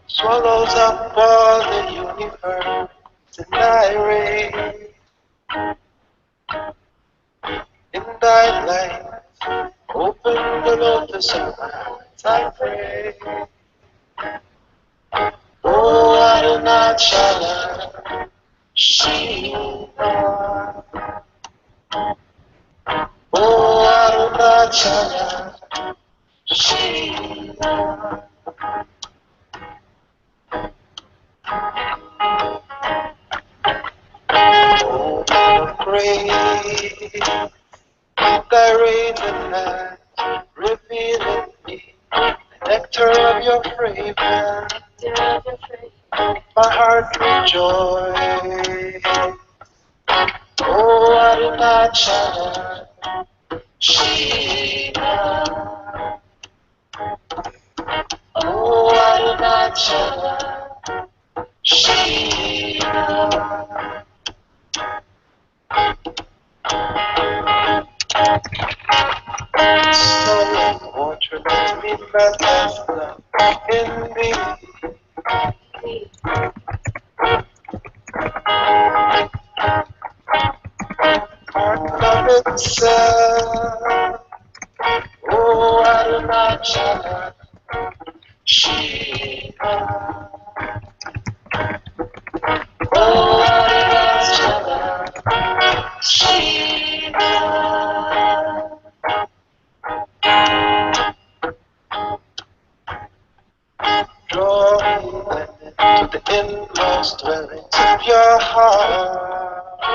Swallows up all the universe and I reign in thy light. Open the lotus of my eyes, I pray. Oh, Ananta, Shiva. Oh, Ananta, Shiva. Oh, pray, thy radiant light, revealing me the nectar of your fragrance. My heart rejoices. Oh, Ananta, Shiva. Oh, Arunachala, Shiva. Snow and water let me manifest love in thee. Heart love itself. Oh, Arunachala, Shiva. Oh, Arunachala, Shiva. Draw me then to the inmost dwellings of your heart.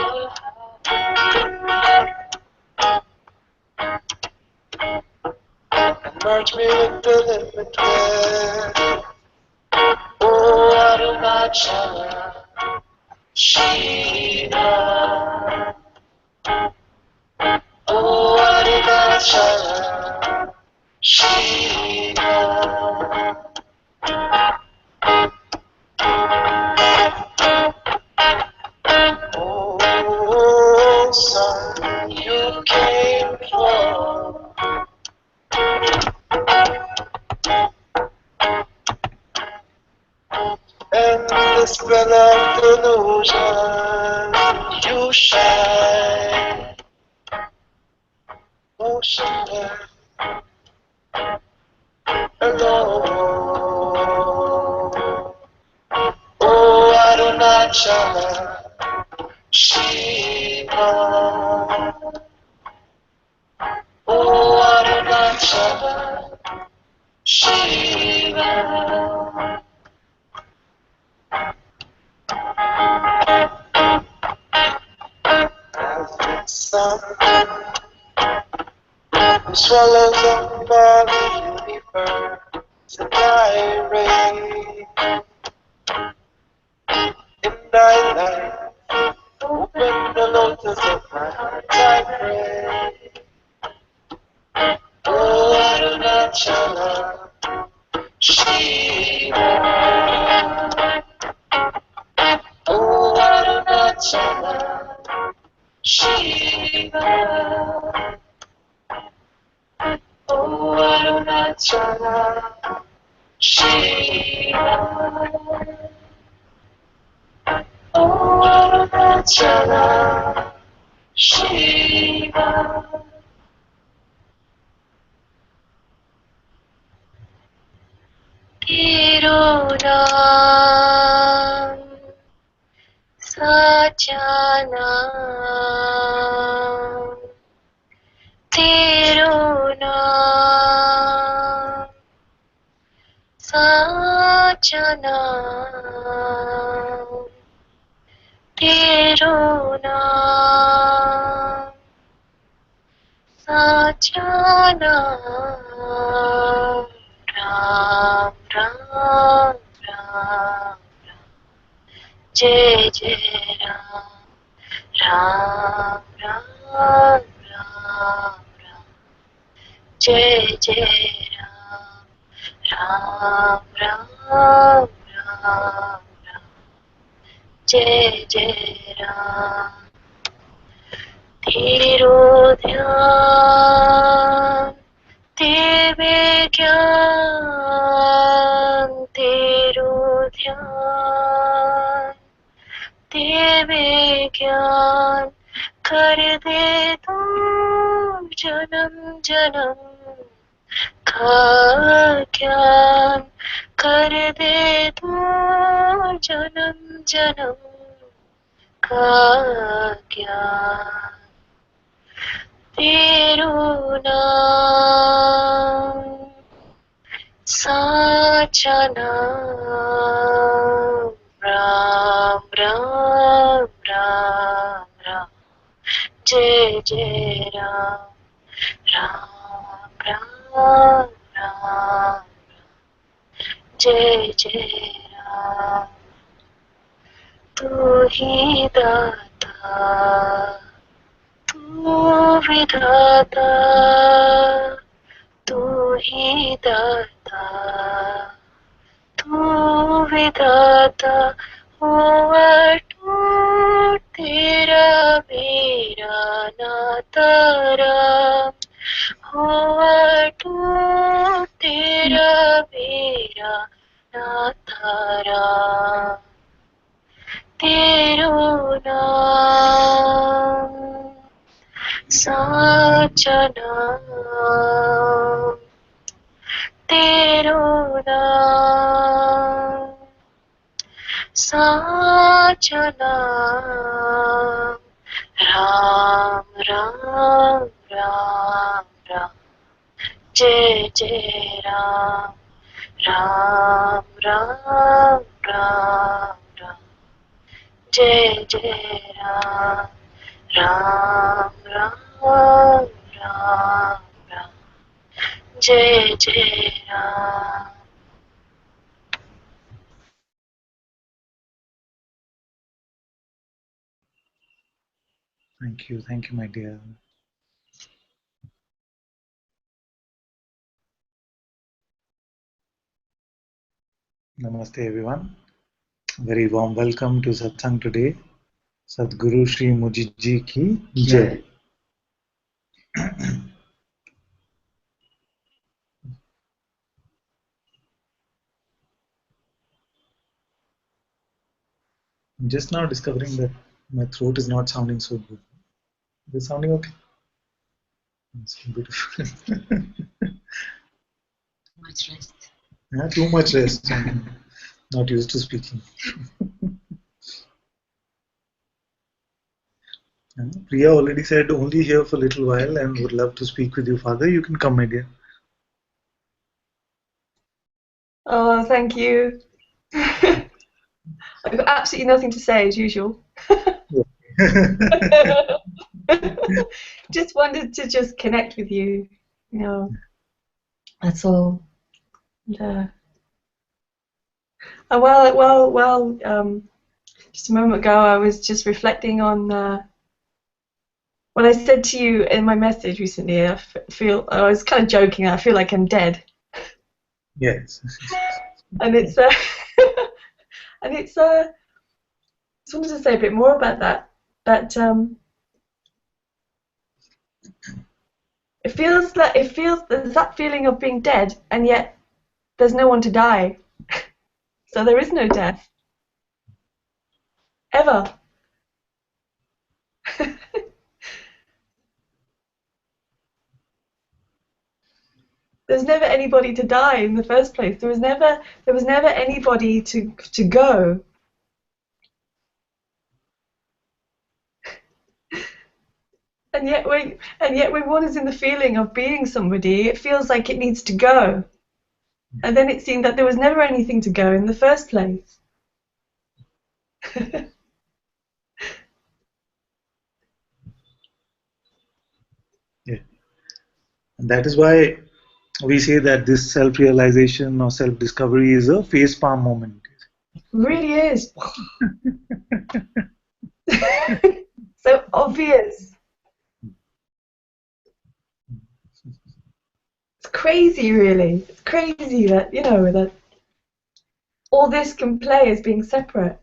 And merge me with the limitless. Oh, Arunachala, Shiva. Oh, Arunachala, Shiva. Oh, sun, you came for. And the spell of delusion, you shine. Motionless, alone. Oh, Arunachala, Shiva. Oh, Arunachala, Shiva. As the sun who swallows up all the universe and I reign in thy light. Open the lotus of my heart, I pray. Oh, Arunachala, Shiva. Oh, Arunachala, Shiva. Oh, Arunachala, Shiva. Oh, Arunachala, Shiva. तेरो नाम साचा नाम, तेरो नाम साचा नाम, तेरो नाम साचा नाम. राम राम राम जय जय राम. राम राम राम जय जय राम. राम राम राम जय जय राम. तेरो ध्यान देवे ज्ञान, तेरो ध्यान देवे ज्ञान, कर दे तू जन्म जन्म का ज्ञान, कर दे तू जन्म जन्म का ज्ञान. तेरो नाम साचा नाम. राम राम राम राम जय जय राम. राम राम राम जय जय राम. तू ही दाता, तू विधाता तू ही दाता तू विधाता हुआ टूट तेरा मेरा नाता राम हुआ टूट तेरा मेरा नाता राम तेरो नाम साचा नाम तेरो नाम साचा नाम राम राम राम राम जय जय राम राम राम राम राम जय जय राम राम राम राम राम जय जय Ram. Thank you, my dear. Namaste, everyone. Very warm welcome to Satsang today. Sadguru Shri Mujit Ji ki Jai. I'm just now discovering that my throat is not sounding so good. Is it sounding okay? It's beautiful. Much rest. Yeah, too much rest. I'm not used to speaking. Priya already said only here for a little while and would love to speak with you, Father. You can come, my dear. Oh, thank you. I've got absolutely nothing to say as usual. Just wanted to just connect with you. You know, that's all. And, just a moment ago, I was just reflecting on what I said to you in my message recently. I was kind of joking. I feel like I'm dead. Yes. And it's and it's I just wanted to say a bit more about that. It feels there's that feeling of being dead, and yet there's no one to die. So there is no death. Ever. There's never anybody to die in the first place. There was never anybody to go. And yet when one is in the feeling of being somebody, it feels like it needs to go. And then it seemed that there was never anything to go in the first place. Yeah. And that is why we say that this self-realization or self-discovery is a face-palm moment. It really is. So obvious. It's crazy, really. It's crazy that, that all this can play as being separate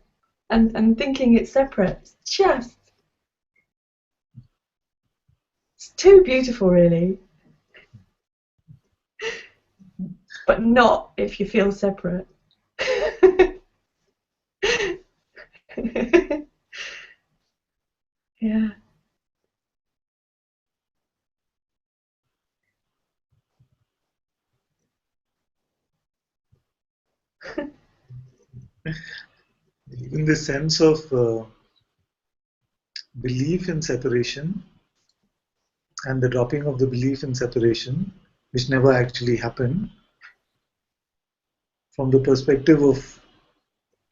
and thinking it's separate. It's too beautiful, really. But not if you feel separate. Yeah. In the sense of belief in separation and the dropping of the belief in separation, which never actually happened, from the perspective of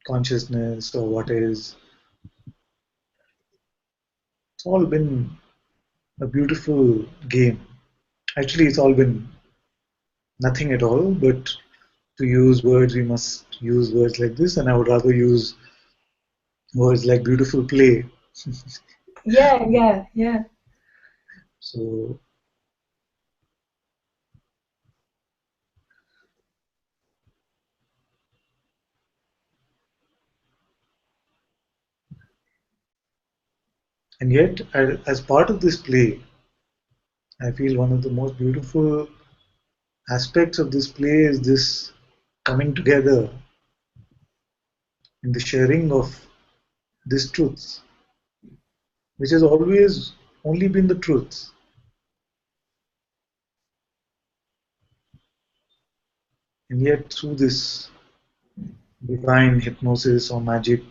consciousness or what is, it's all been a beautiful game. Actually, it's all been nothing at all, but to use words, we must use words like this, and I would rather use words like beautiful play. Yeah. So, and yet, as part of this play, I feel one of the most beautiful aspects of this play is this coming together in the sharing of these truths, which has always only been the truth. And yet, through this divine hypnosis or magic,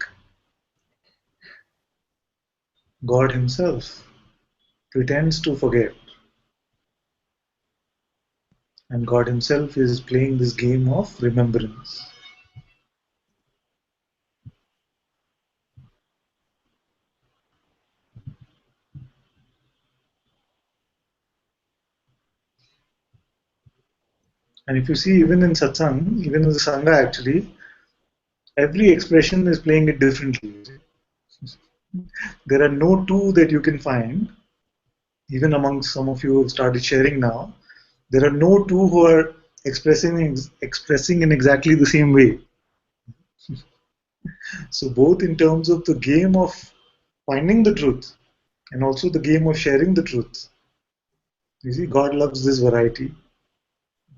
God Himself pretends to forget, and God Himself is playing this game of remembrance. And if you see, even in Satsang, even in the Sangha actually, every expression is playing it differently. There are no two that you can find, even amongst some of you who have started sharing now. There are no two who are expressing in exactly the same way. So both in terms of the game of finding the truth and also the game of sharing the truth. You see, God loves this variety.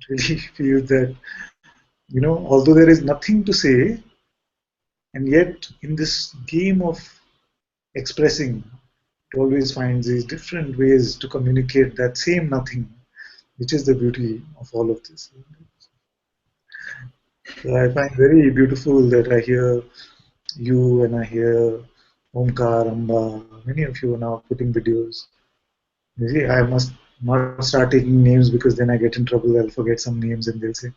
It really feels that, although there is nothing to say, and yet in this game of expressing, it always finds these different ways to communicate that same nothing, which is the beauty of all of this. So I find very beautiful that I hear you and I hear Omkar, Amba, many of you are now putting videos. You see, I must not start taking names because then I get in trouble. I'll forget some names and they'll say,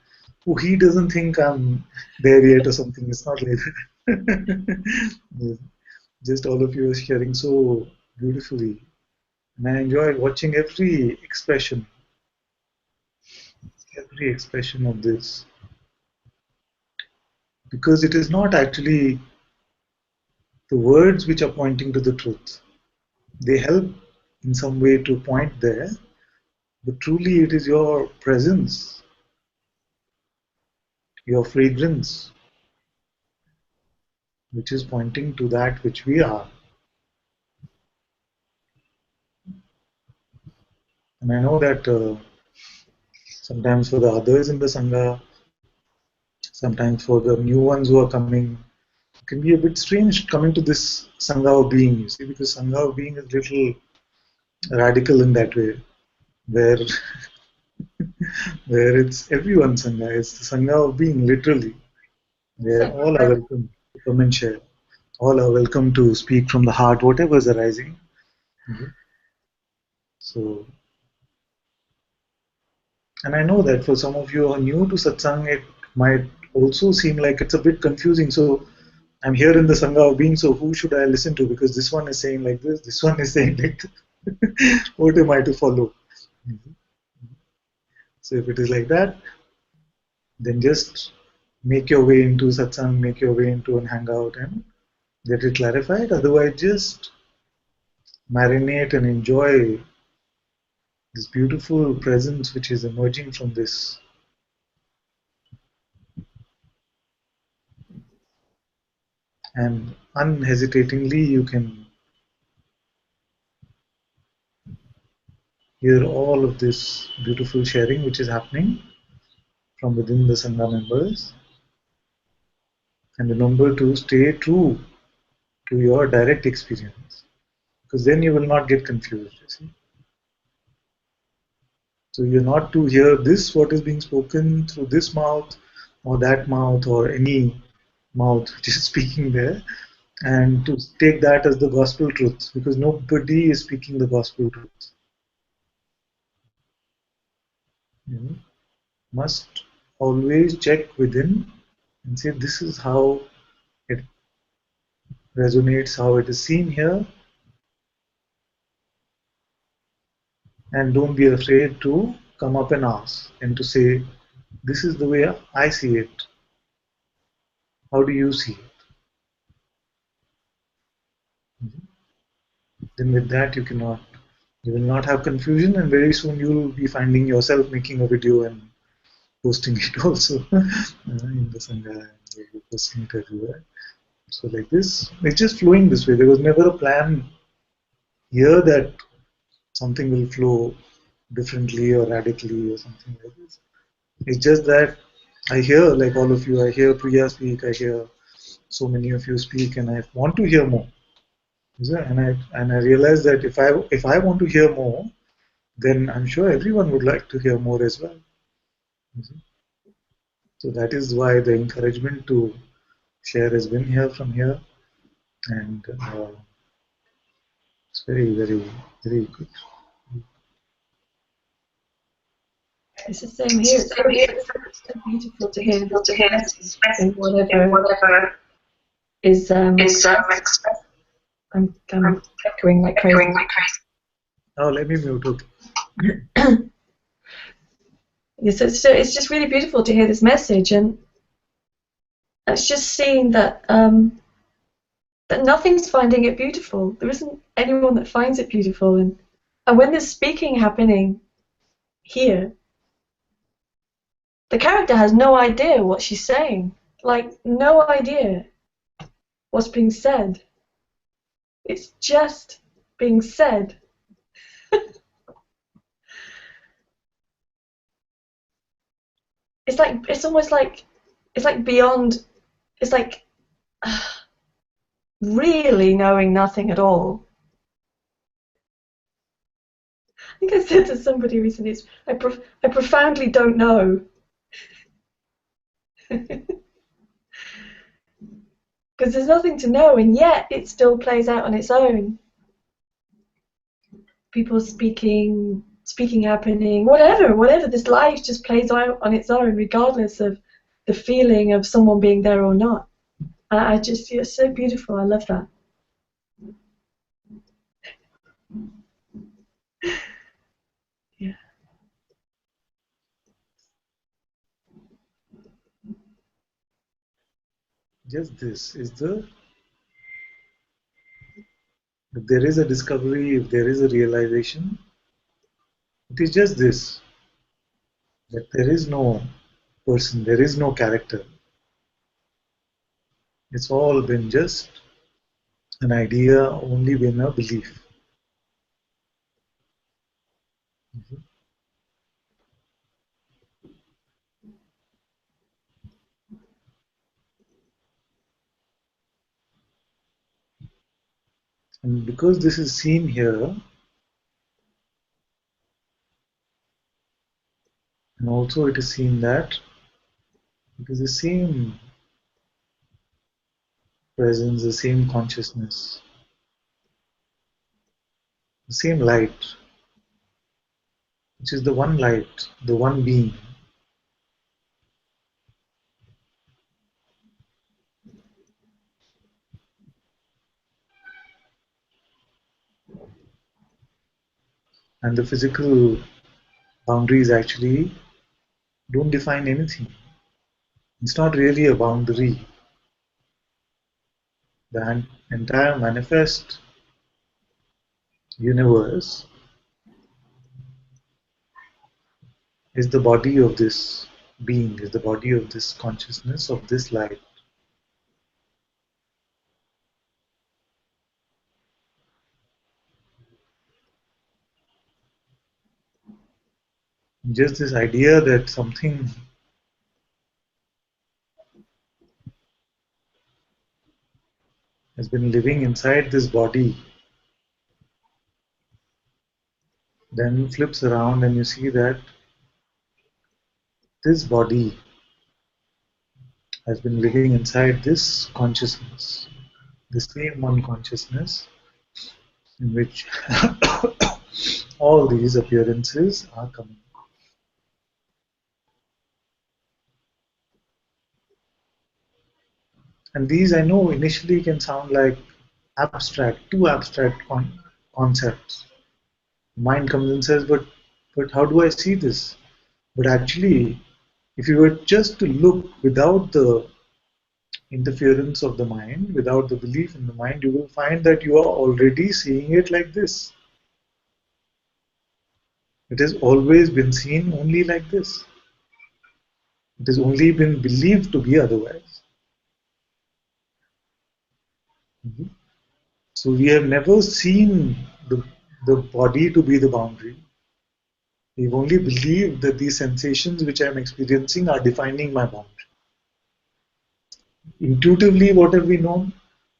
oh, he doesn't think I'm there yet or something. It's not like that. Just all of you are sharing so beautifully. And I enjoy watching every expression of this because it is not actually the words which are pointing to the truth. They help in some way to point there, but truly it is your presence, your fragrance, which is pointing to that which we are. And I know that sometimes for the others in the Sangha, sometimes for the new ones who are coming, it can be a bit strange coming to this Sangha of being, you see, because Sangha of being is a little radical in that way, where where it's everyone's Sangha, it's the Sangha of being, literally, where all are welcome to come and share. All are welcome to speak from the heart, whatever is arising. Mhm. So, and I know that for some of you who are new to satsang, it might also seem like it's a bit confusing. So, I'm here in the Sangha of being, so who should I listen to? Because this one is saying like this one is saying like this. What am I to follow? Mhm. So, if it is like that, then just make your way into satsang, make your way into an hangout and get it clarified. Otherwise, just marinate and enjoy this beautiful presence which is emerging from this. And unhesitatingly, you can hear all of this beautiful sharing which is happening from within the Sangha members. And remember to stay true to your direct experience because then you will not get confused. You see? So you're not to hear this, what is being spoken through this mouth or that mouth or any mouth which is speaking there, and to take that as the gospel truth because nobody is speaking the gospel truth. You must always check within and say, this is how it resonates, how it is seen here, and don't be afraid to come up and ask and to say, this is the way I see it. How do you see it? Then with that, you cannot You will not have confusion, and very soon you will be finding yourself making a video and posting it also in the Sangha, and you'll be posting it everywhere. So like this, it's just flowing this way. There was never a plan here that something will flow differently or radically or something like this. It's just that I hear, like all of you, I hear Priya speak, I hear so many of you speak, and I want to hear more. And I realize that if I want to hear more, then I'm sure everyone would like to hear more as well. So that is why the encouragement to share has been here from here, and it's very, very, very good. It's the same here. It's so beautiful to hear this message in whatever is expressed. I'm echoing like crazy. Oh, let me mute. Okay. Yes, so it's just really beautiful to hear this message, and it's just seeing that that nothing's finding it beautiful. There isn't anyone that finds it beautiful, and when there's speaking happening here, the character has no idea what she's saying, like no idea what's being said. It's just being said. It's almost like it's like beyond. It's like really knowing nothing at all. I think I said to somebody recently, I profoundly don't know. Because there's nothing to know, and yet it still plays out on its own. People speaking happening, whatever. This life just plays out on its own, regardless of the feeling of someone being there or not. I just, it's so beautiful. I love that. Yeah. Just this is if there is a discovery, if there is a realization, it is just this, that there is no person, there is no character. It's all been just an idea, only been a belief. And because this is seen here, and also it is seen that it is the same presence, the same consciousness, the same light, which is the one light, the one being. And the physical boundaries actually don't define anything. It's not really a boundary. The entire manifest universe is the body of this being, is the body of this consciousness, of this light. Just this idea that something has been living inside this body, then flips around and you see that this body has been living inside this consciousness, the same one consciousness in which all these appearances are coming. And these, I know, initially can sound like too abstract concepts. Mind comes and says, but how do I see this? But actually, if you were just to look without the interference of the mind, without the belief in the mind, you will find that you are already seeing it like this. It has always been seen only like this. It has only been believed to be otherwise. Mhm. So we have never seen the body to be the boundary. We've only believed that these sensations which I'm experiencing are defining my boundary. Intuitively, what have we known?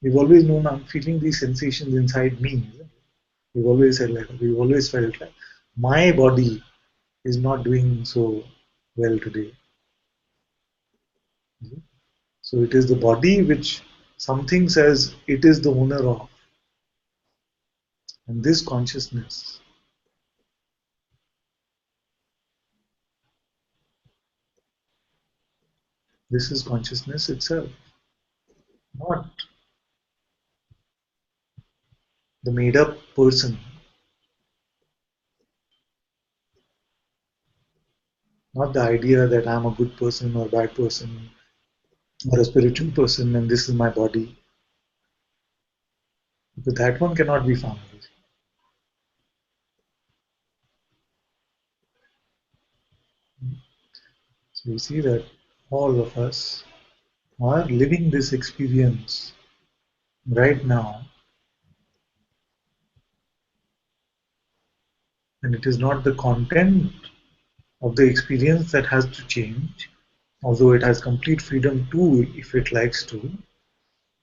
We've always known I'm feeling these sensations inside me. We've always said like we've always felt like my body is not doing so well today. So it is the body which something says it is the owner of. And this consciousness, this is consciousness itself, not the made up person, not the idea that I'm a good person or a bad person or a spiritual person and this is my body. But that one cannot be found. So you see that all of us are living this experience right now, and it is not the content of the experience that has to change, although it has complete freedom to if it likes to,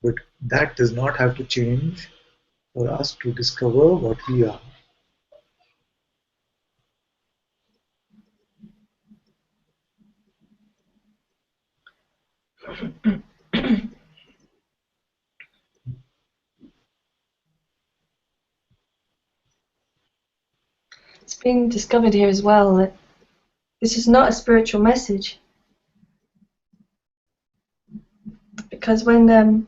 but that does not have to change for us to discover what we are. It's being discovered here as well that this is not a spiritual message, because when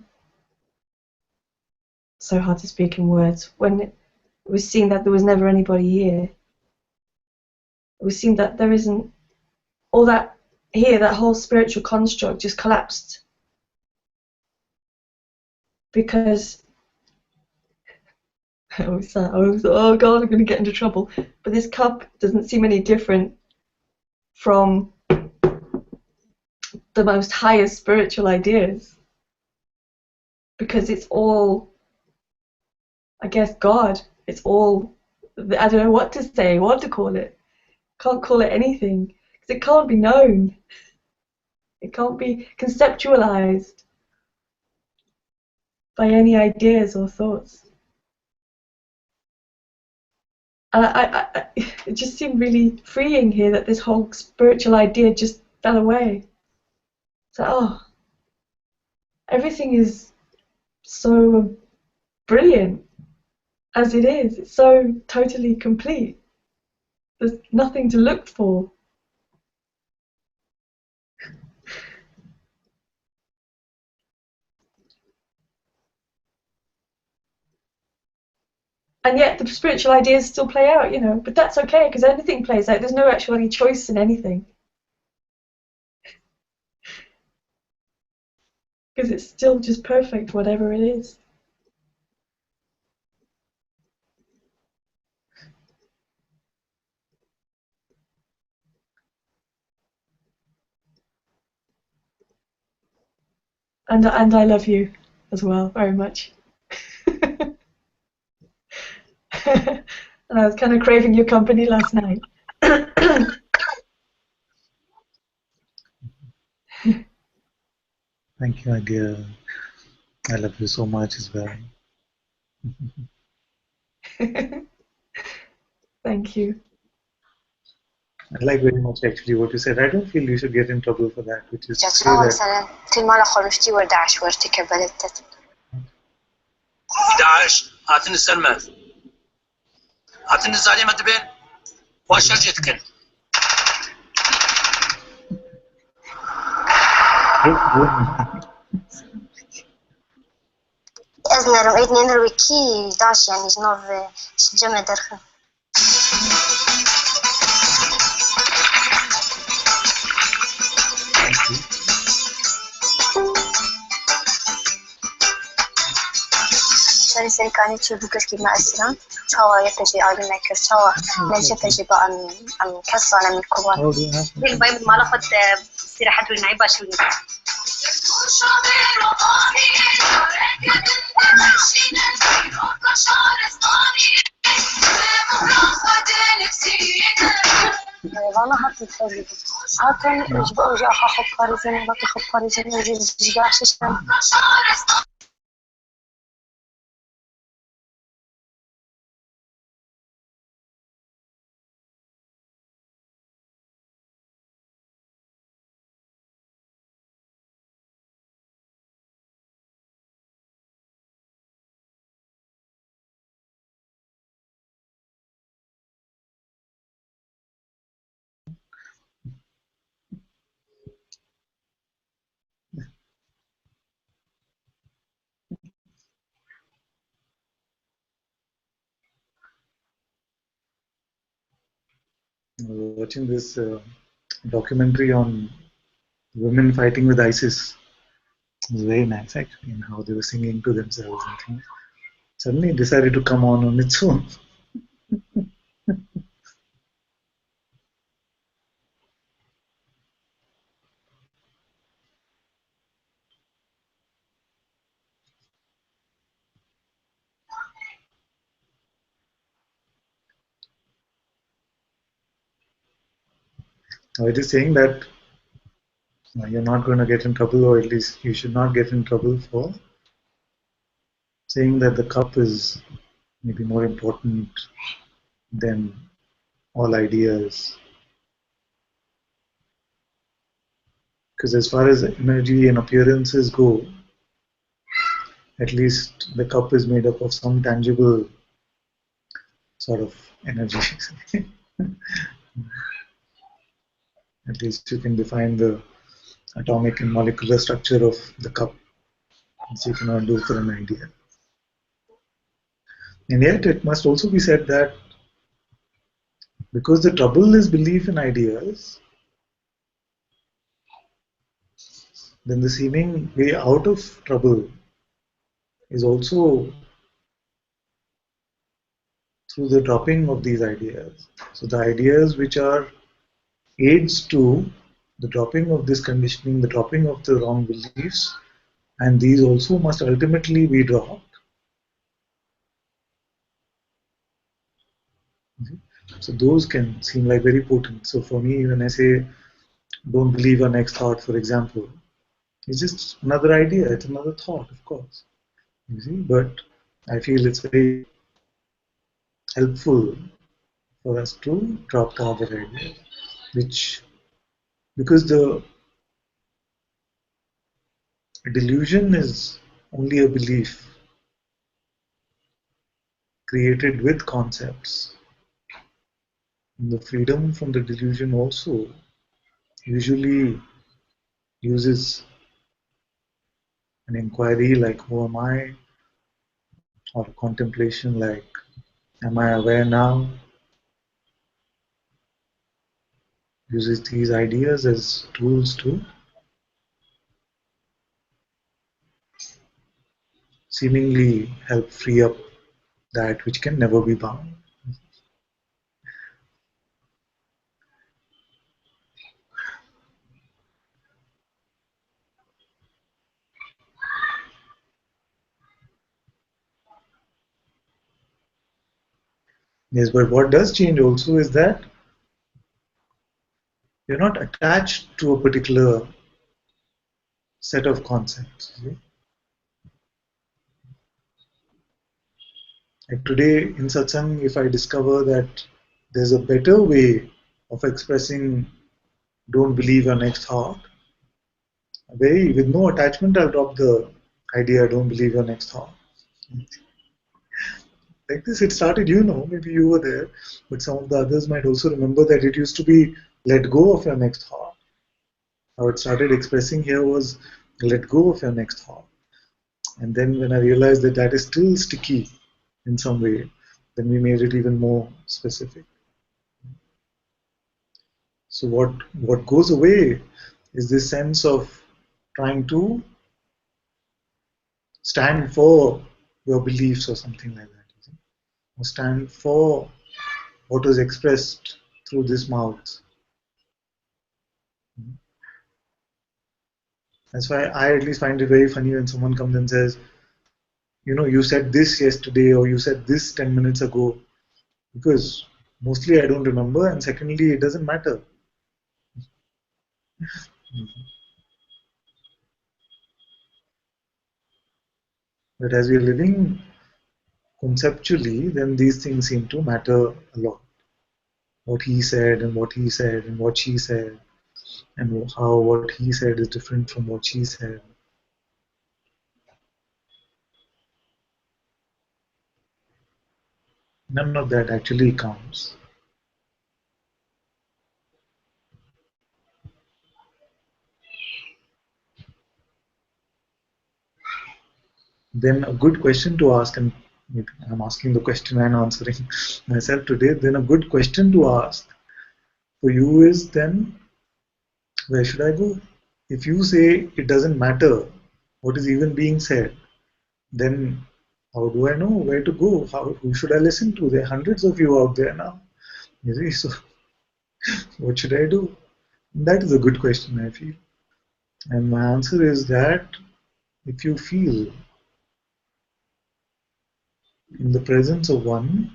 so hard to speak in words, when it was seen that there was never anybody here, it was seen that there isn't all that here, that whole spiritual construct just collapsed because oh god, I'm going to get into trouble. But this cup doesn't seem any different from the most highest spiritual ideas, because it's all, I guess, God. It's all, I don't know what to say, what to call it. Can't call it anything because it can't be known. It can't be conceptualized by any ideas or thoughts. And it just seemed really freeing here that this whole spiritual idea just fell away. So, everything is so brilliant as it is. It's so totally complete. There's nothing to look for. And yet the spiritual ideas still play out, but that's okay because anything plays out. There's no actually choice in anything. Because it's still just perfect, whatever it is. And I love you as well, very much. And I was kind of craving your company last night. Thank you, my dear. I love you so much as well. Thank you. I like very much actually what you said. I don't feel you should get in trouble for that, which is to say جاتها that مثلا كلمة لخرجتي وردعش ورتي كبلتت 11 هاتن السلمات هاتن الزاليمة دبين واشرجتكن أزنا رميت نينر وكي داش يعني جنوب شجمة درخن مثل كانت شو بكس كيما أسرع شوا يتجي أرينا كس شوا ليش تجي بقى أم كسر أنا من كبار بالبايب ما لقط استراحة والنعيبة شو وانا حطيت حلو هاتن رجبوا جا خد خارجين باقي خد خارجين يجي جا ششن Watching this documentary on women fighting with ISIS. It was very nice actually, and how they were singing to themselves and things. Suddenly it decided to come on its own. Now it is saying that you're not going to get in trouble, or at least you should not get in trouble for saying that the cup is maybe more important than all ideas. Because as far as energy and appearances go, at least the cup is made up of some tangible sort of energy. At least you can define the atomic and molecular structure of the cup, which you cannot do for an idea. And yet it must also be said that because the trouble is belief in ideas, then the seeming way out of trouble is also through the dropping of these ideas. So the ideas which are aids to the dropping of this conditioning, the dropping of the wrong beliefs, and these also must ultimately be dropped. So those can seem like very potent. So for me, when I say don't believe your next thought, for example, it's just another idea, it's another thought, of course. You see, but I feel it's very helpful for us to drop the other idea, which because the delusion is only a belief created with concepts. And the freedom from the delusion also usually uses an inquiry like who am I, or contemplation like am I aware now, uses these ideas as tools to seemingly help free up that which can never be bound. Yes, but what does change also is that you're not attached to a particular set of concepts. See? Like today in Satsang, if I discover that there's a better way of expressing don't believe your next thought, very with no attachment, I'll drop the idea don't believe your next thought. Like this, it started, maybe you were there, but some of the others might also remember that it used to be let go of your next thought. How it started expressing here was let go of your next thought. And then when I realized that that is still sticky in some way, then we made it even more specific. So what goes away is this sense of trying to stand for your beliefs or something like that. You see? Or stand for what was expressed through this mouth. That's why I at least find it very funny when someone comes and says, you said this yesterday or you said this 10 minutes ago, because mostly I don't remember, and secondly, it doesn't matter. But as we're living conceptually, then these things seem to matter a lot. What he said and what he said and what she said, and how what he said is different from what she said. None of that actually counts. Then a good question to ask, and maybe I'm asking the question and answering myself today, then a good question to ask for you is then, where should I go? If you say it doesn't matter what is even being said, then how do I know where to go? Who should I listen to? There are hundreds of you out there now. You see, so what should I do? That is a good question, I feel. And my answer is that if you feel in the presence of one,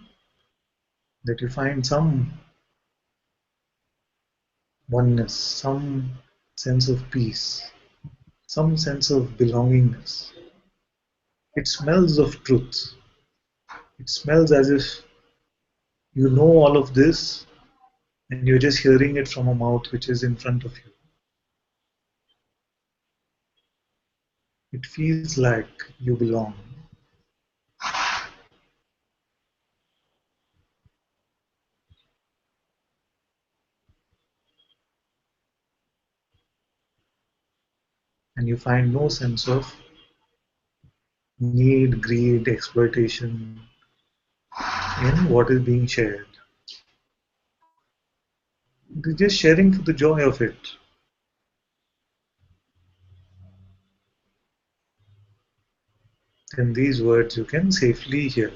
that you find some oneness, some sense of peace, some sense of belongingness. It smells of truth. It smells as if you know all of this and you're just hearing it from a mouth which is in front of you. It feels like you belong. And you find no sense of need, greed, exploitation in what is being shared. You're just sharing for the joy of it. Then these words you can safely hear.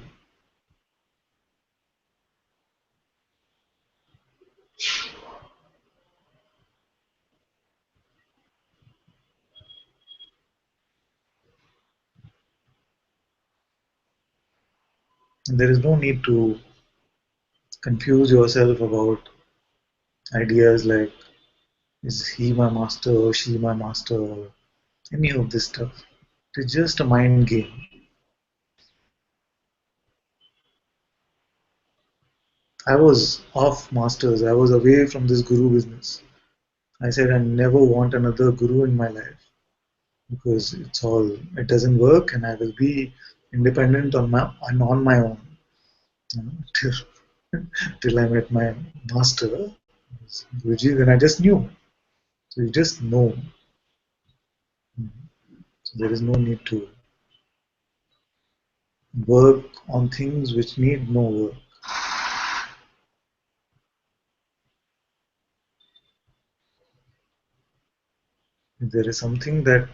And there is no need to confuse yourself about ideas like, is he my master or she my master, or any of this stuff. It's just a mind game. I was off masters. I was away from this guru business. I said I never want another guru in my life because it doesn't work, and I will be independent on my own, till till I met my master, Guruji. Then I just knew. So you just know. So there is no need to work on things which need no work. If there is something that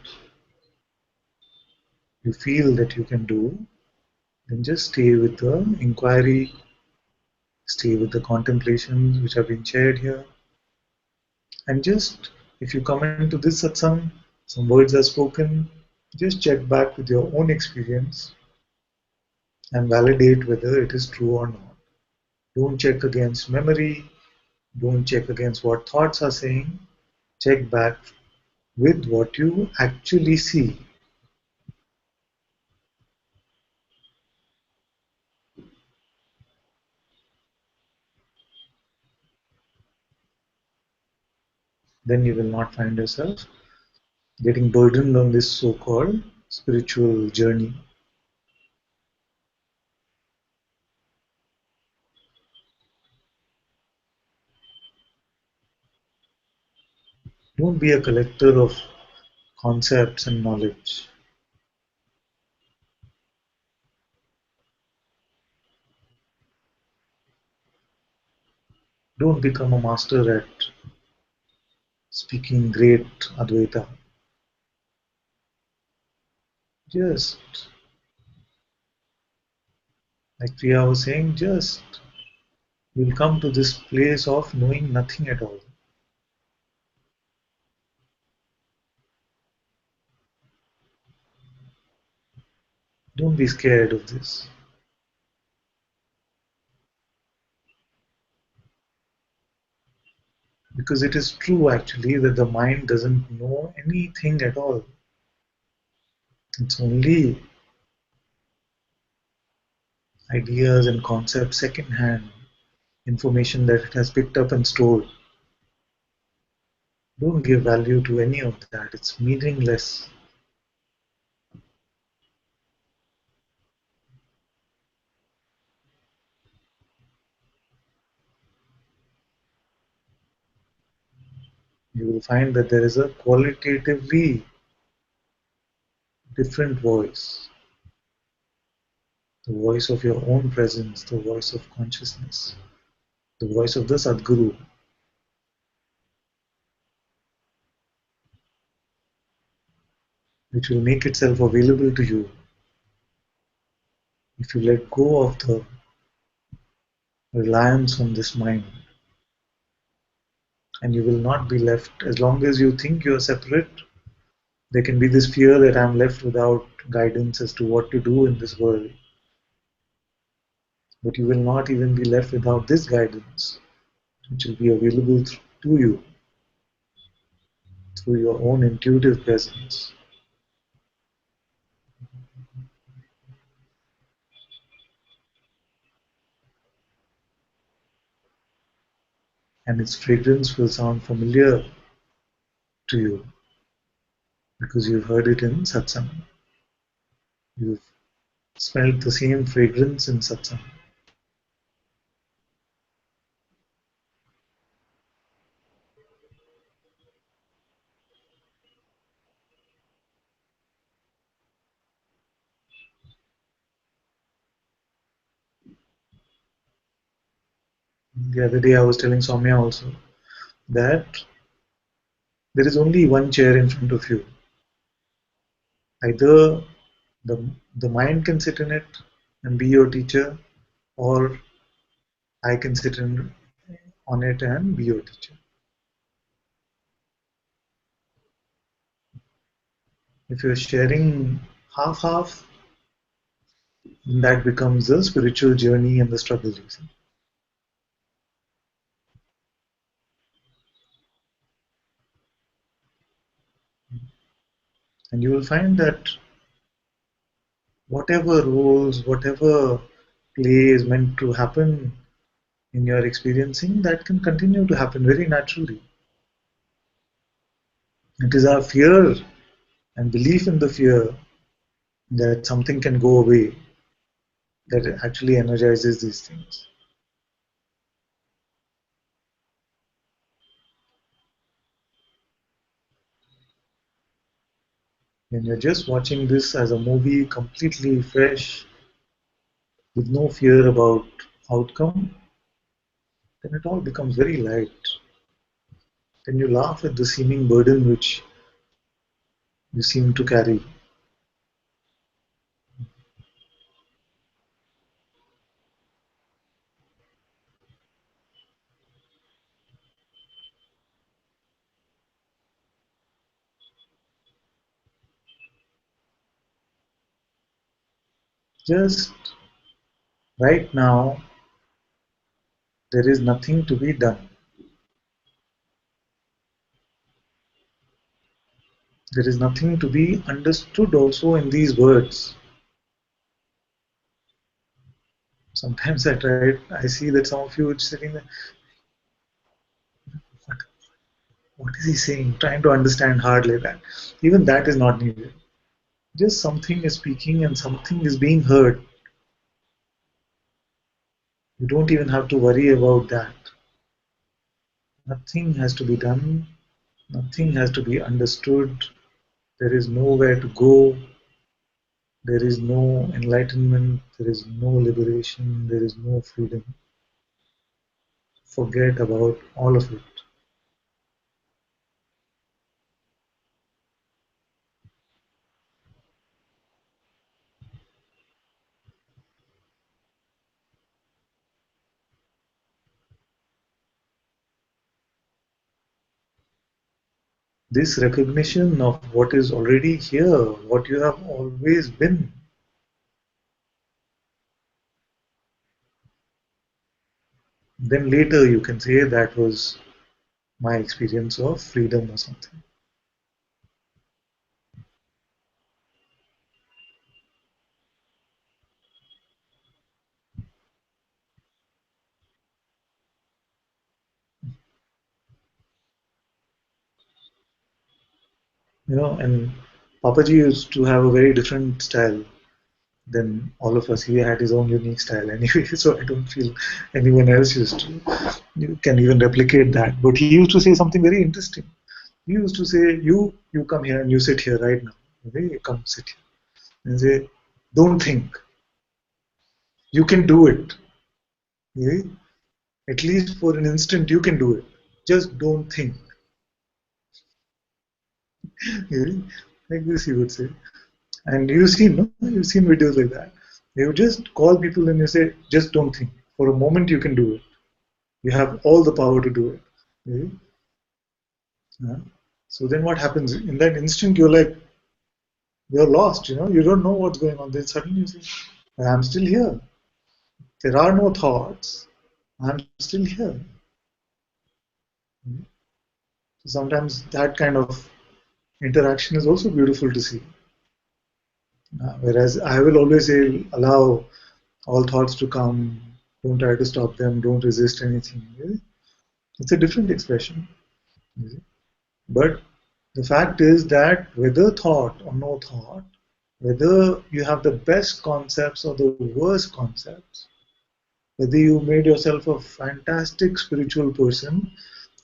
you feel that you can do, then just stay with the inquiry, stay with the contemplations which have been shared here, and just if you come into this satsang, some words are spoken, just check back with your own experience and validate whether it is true or not. Don't check against memory, don't check against what thoughts are saying, check back with what you actually see. Then you will not find yourself getting burdened on this so-called spiritual journey. Don't be a collector of concepts and knowledge. Don't become a master at speaking great Advaita. Just Like Priya was saying, just you'll come to this place of knowing nothing at all. Don't be scared of this. Because it is true actually that the mind doesn't know anything at all. It's only ideas and concepts, second-hand information that it has picked up and stored. Don't give value to any of that. It's meaningless. You will find that there is a qualitatively different voice. The voice of your own presence, the voice of consciousness, the voice of the Sadguru, which will make itself available to you if you let go of the reliance on this mind. And you will not be left, as long as you think you are separate, there can be this fear that I'm left without guidance as to what to do in this world. But you will not even be left without this guidance, which will be available to you through your own intuitive presence. And its fragrance will sound familiar to you because you've heard it in Satsang. You've smelled the same fragrance in Satsang. The other day I was telling Soumya also that there is only one chair in front of you. Either the mind can sit in it and be your teacher, or I can sit on it and be your teacher. If you're sharing half-half, that becomes the spiritual journey and the struggle. You see. And you will find that whatever roles, whatever play is meant to happen in your experiencing, that can continue to happen very naturally. It is our fear and belief in the fear that something can go away that actually energizes these things. When you're just watching this as a movie completely fresh, with no fear about outcome, then it all becomes very light. Then you laugh at the seeming burden which you seem to carry. Just right now, there is nothing to be done. There is nothing to be understood also in these words. Sometimes I see that some of you are sitting there, what, what is he saying? Trying to understand hard like that. Even that is not needed. Just something is speaking and something is being heard. You don't even have to worry about that. Nothing has to be done. Nothing has to be understood. There is nowhere to go. There is no enlightenment. There is no liberation. There is no freedom. Forget about all of it. This recognition of what is already here, what you have always been. Then later you can say that was my experience of freedom or something. And Papaji used to have a very different style than all of us. He had his own unique style anyway, so I don't feel anyone else you can even replicate that. But he used to say something very interesting. He used to say, you come here and you sit here right now. Okay, you come sit here and say, don't think. You can do it. Okay? At least for an instant, you can do it. Just don't think. Okay? Like this, he would say. And you've seen, no? You've seen videos like that. You just call people and you say, just don't think. For a moment, you can do it. You have all the power to do it. Okay? Yeah. So then what happens? In that instant, you're lost, you don't know what's going on. Then suddenly you say, I'm still here. There are no thoughts. I'm still here. So sometimes that kind of interaction is also beautiful to see. Whereas I will always say, allow all thoughts to come, don't try to stop them, don't resist anything. It's a different expression. But the fact is that whether thought or no thought, whether you have the best concepts or the worst concepts, whether you made yourself a fantastic spiritual person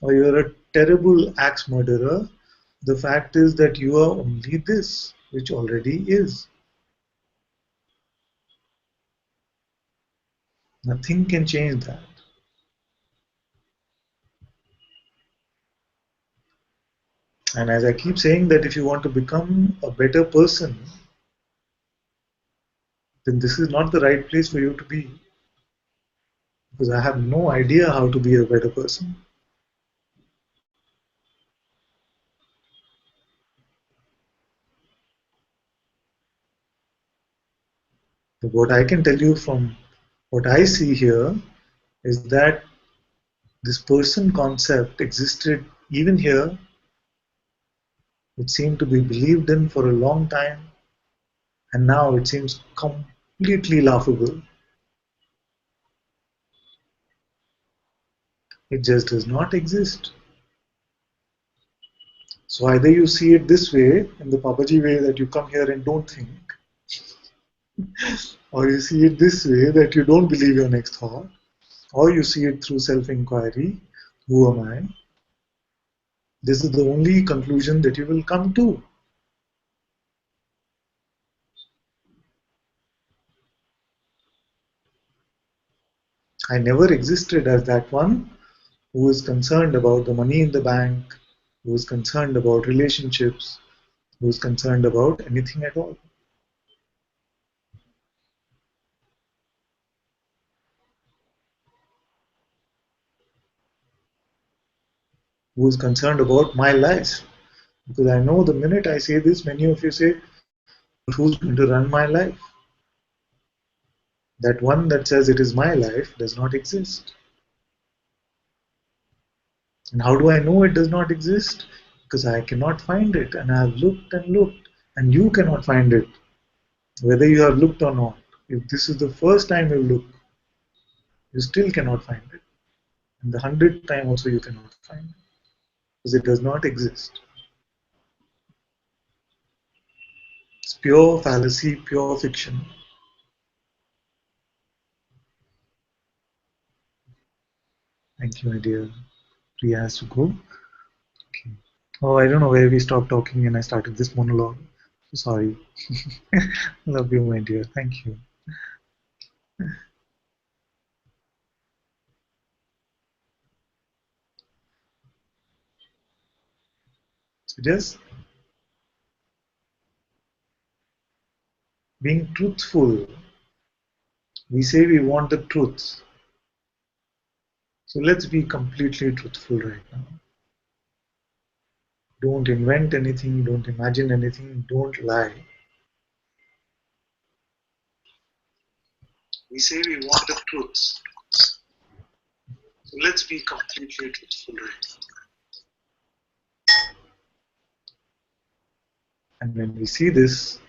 or you're a terrible axe murderer, the fact is that you are only this, which already is. Nothing can change that. And as I keep saying that if you want to become a better person, then this is not the right place for you to be. Because I have no idea how to be a better person. But what I can tell you from what I see here is that this person concept existed even here. It seemed to be believed in for a long time, and now it seems completely laughable. It just does not exist. So either you see it this way, in the Papaji way that you come here and don't think, or you see it this way that you don't believe your next thought, or you see it through self-inquiry, who am I? This is the only conclusion that you will come to. I never existed as that one who is concerned about the money in the bank, who is concerned about relationships, who is concerned about anything at all. Who is concerned about my life. Because I know the minute I say this, many of you say, but who's going to run my life? That one that says it is my life does not exist. And how do I know it does not exist? Because I cannot find it, and I have looked and looked, and you cannot find it, whether you have looked or not. If this is the first time you look, you still cannot find it. And the 100th time also you cannot find it, because it does not exist. It's pure fallacy, pure fiction. Thank you, my dear. Priya has to go. Okay. Oh, I don't know where we stopped talking and I started this monologue. Sorry. Love you, my dear. Thank you. So just being truthful. We say we want the truth. So let's be completely truthful right now. Don't invent anything, don't imagine anything, don't lie. We say we want the truth. So let's be completely truthful right now. And when we see this,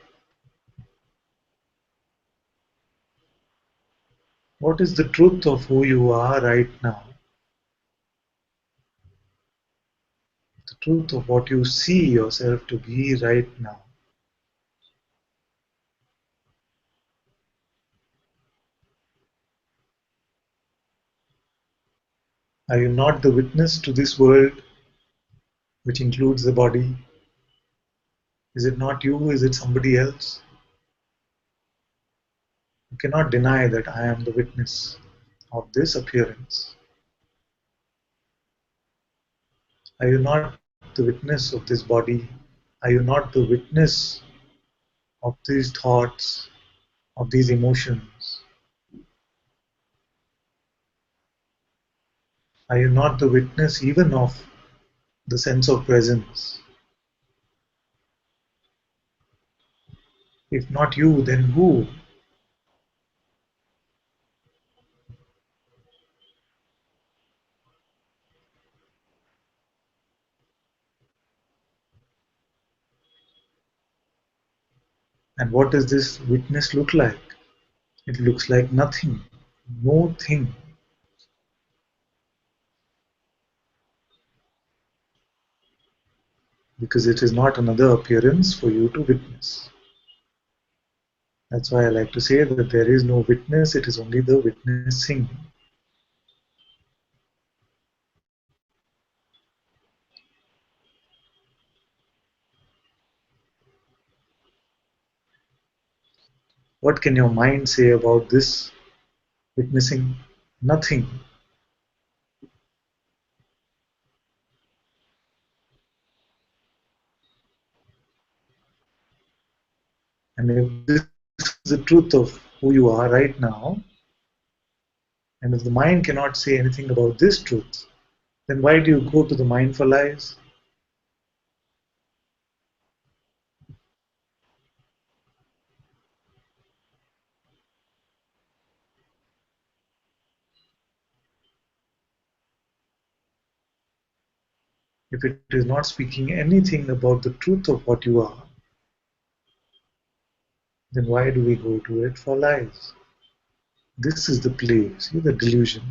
what is the truth of who you are right now? The truth of what you see yourself to be right now. Are you not the witness to this world, which includes the body? Is it not you? Is it somebody else? You cannot deny that I am the witness of this appearance. Are you not the witness of this body? Are you not the witness of these thoughts, of these emotions? Are you not the witness even of the sense of presence? If not you, then who? And what does this witness look like? It looks like nothing, no thing, because it is not another appearance for you to witness. That's why I like to say that there is no witness, it is only the witnessing. What can your mind say about this witnessing? Nothing. And if this is the truth of who you are right now, and if the mind cannot say anything about this truth, then why do you go to the mind for lies? If it is not speaking anything about the truth of what you are, then why do we go to it for lies? This is the play, see the delusion.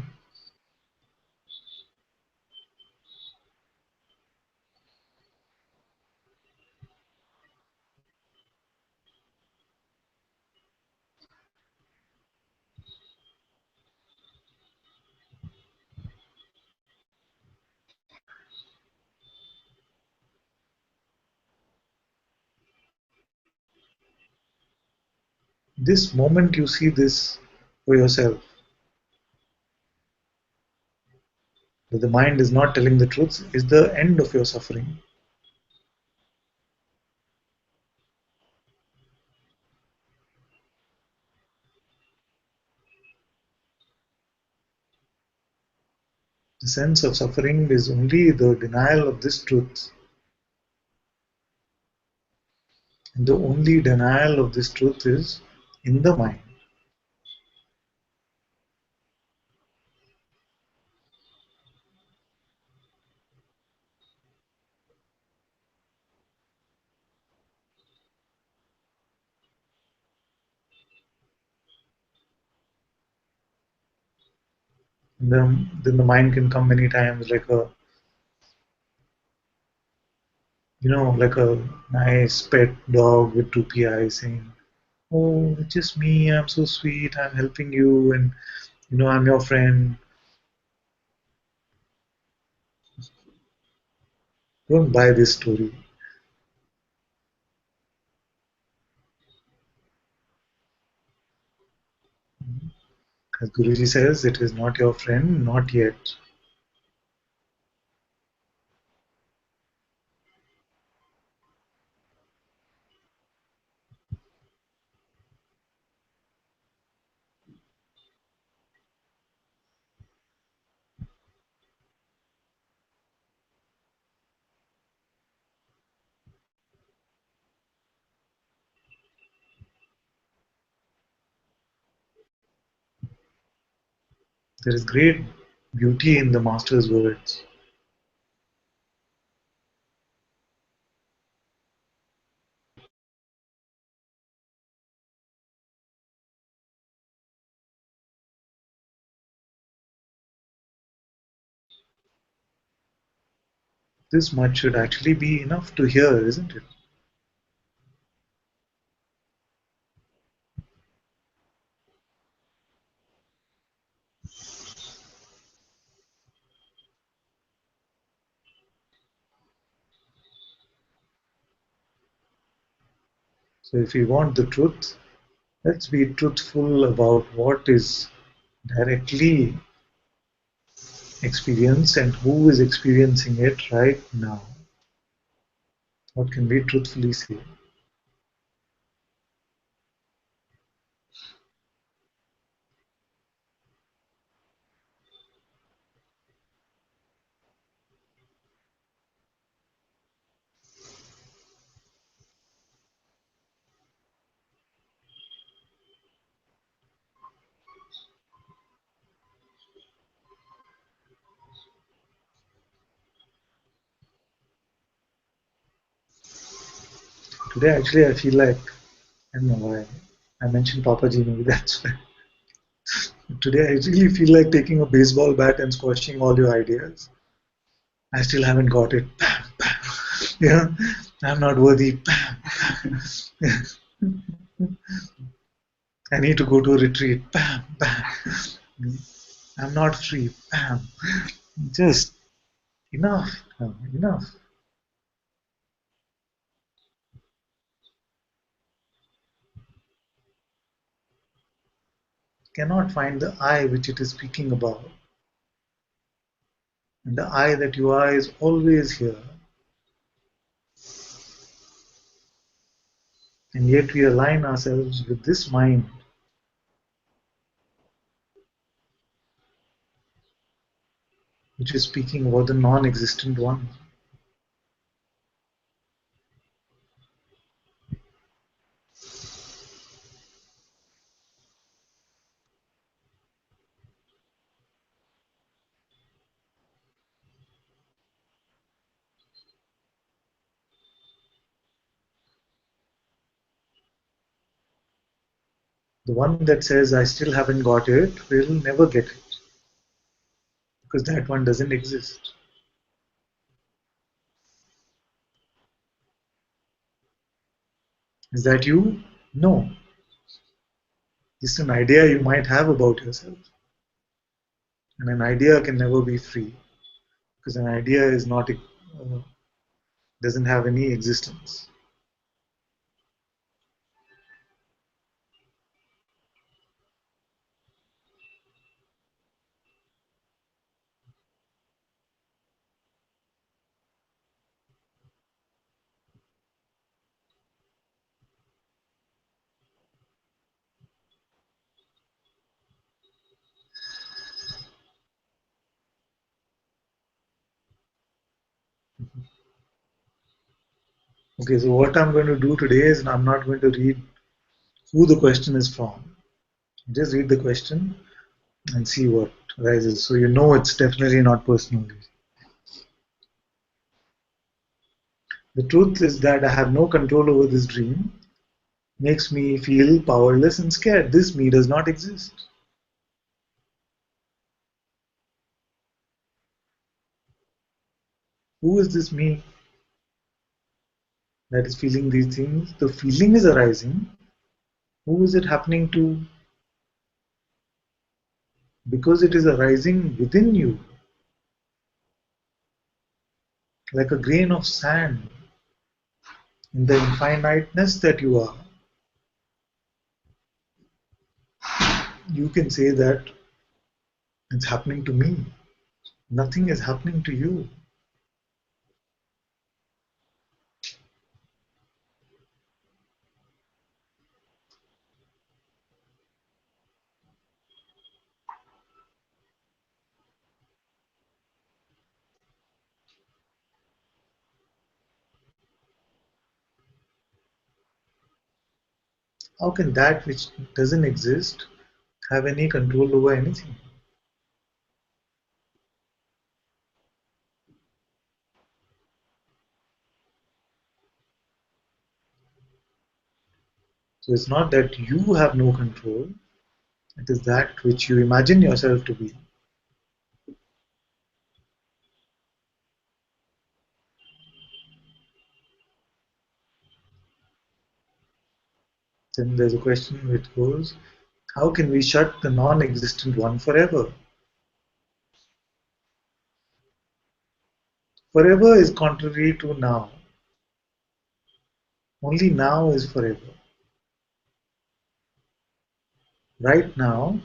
This moment you see this for yourself, that the mind is not telling the truth, is the end of your suffering. The sense of suffering is only the denial of this truth. And the only denial of this truth is in the mind. And then the mind can come many times like a, like a nice pet dog with droopy eyes saying, "Oh, it's just me, I'm so sweet, I'm helping you, and I'm your friend." Don't buy this story. As Guruji says, it is not your friend, not yet. There is great beauty in the Master's words. This much should actually be enough to hear, isn't it? So if we want the truth, let's be truthful about what is directly experienced and who is experiencing it right now. What can we truthfully say? Today, actually, I feel like, I don't know why, I mentioned Papaji, maybe that's why. Today, I really feel like taking a baseball bat and squashing all your ideas. I still haven't got it. Yeah, I'm not worthy. I need to go to a retreat. I'm not free. Just enough. Enough. Cannot find the I which it is speaking about. And the I that you are is always here. And yet we align ourselves with this mind, which is speaking about the non-existent one. The one that says, I still haven't got it, will never get it. Because that one doesn't exist. Is that you? No. It's an idea you might have about yourself. And an idea can never be free. Because an idea is not, doesn't have any existence. Okay, so what I'm going to do today is I'm not going to read who the question is from. Just read the question and see what arises. So you know it's definitely not personal. The truth is that I have no control over this dream. Makes me feel powerless and scared. This me does not exist. Who is this me that is feeling these things? The feeling is arising. Who is it happening to? Because it is arising within you, like a grain of sand in the infiniteness that you are. You can say that it's happening to me. Nothing is happening to you. How can that which doesn't exist have any control over anything? So it's not that you have no control, it is that which you imagine yourself to be. Then there's a question which goes, how can we shut the non-existent one forever? Forever is contrary to now. Only now is forever. Right now,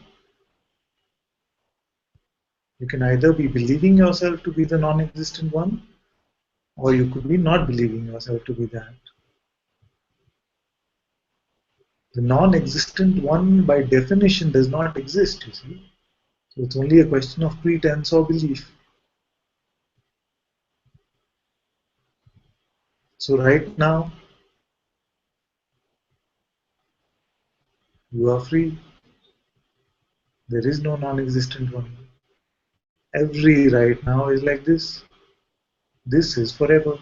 you can either be believing yourself to be the non-existent one, or you could be not believing yourself to be that. The non-existent one, by definition, does not exist, you see. So it's only a question of pretense or belief. So right now, you are free. There is no non-existent one. Every right now is like this. This is forever.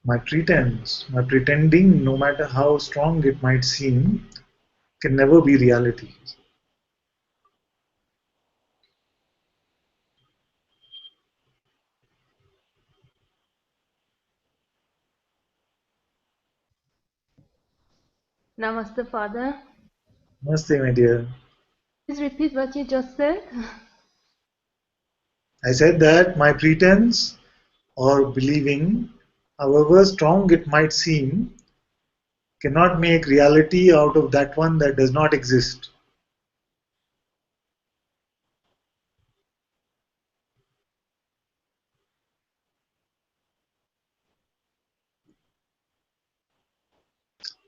My pretense, my pretending, no matter how strong it might seem, can never be reality. Namaste, Father. Namaste, my dear. Please repeat what you just said. I said that my pretense or believing, however strong it might seem, cannot make reality out of that one that does not exist.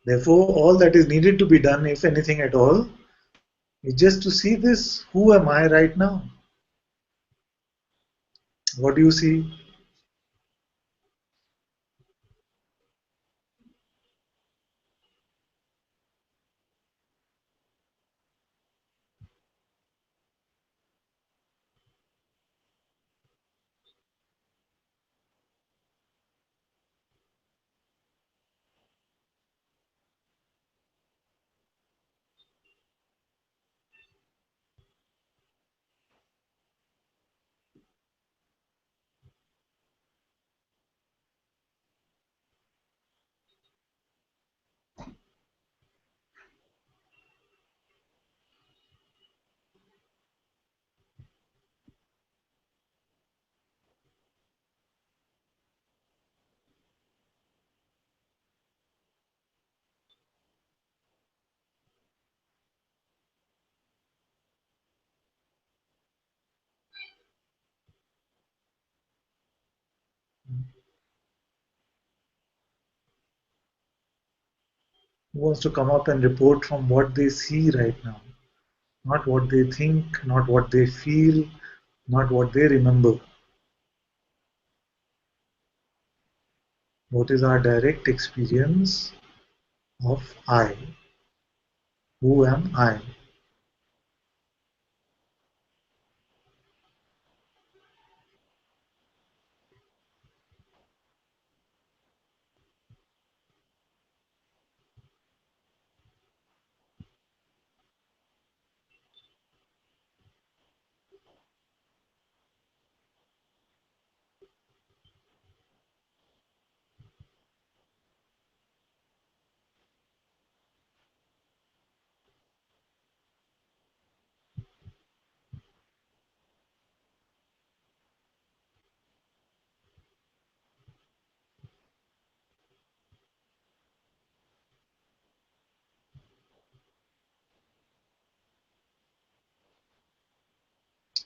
Therefore, all that is needed to be done, if anything at all, is just to see this, who am I right now? What do you see? Who wants to come up and report from what they see right now? Not what they think, not what they feel, not what they remember. What is our direct experience of I? Who am I?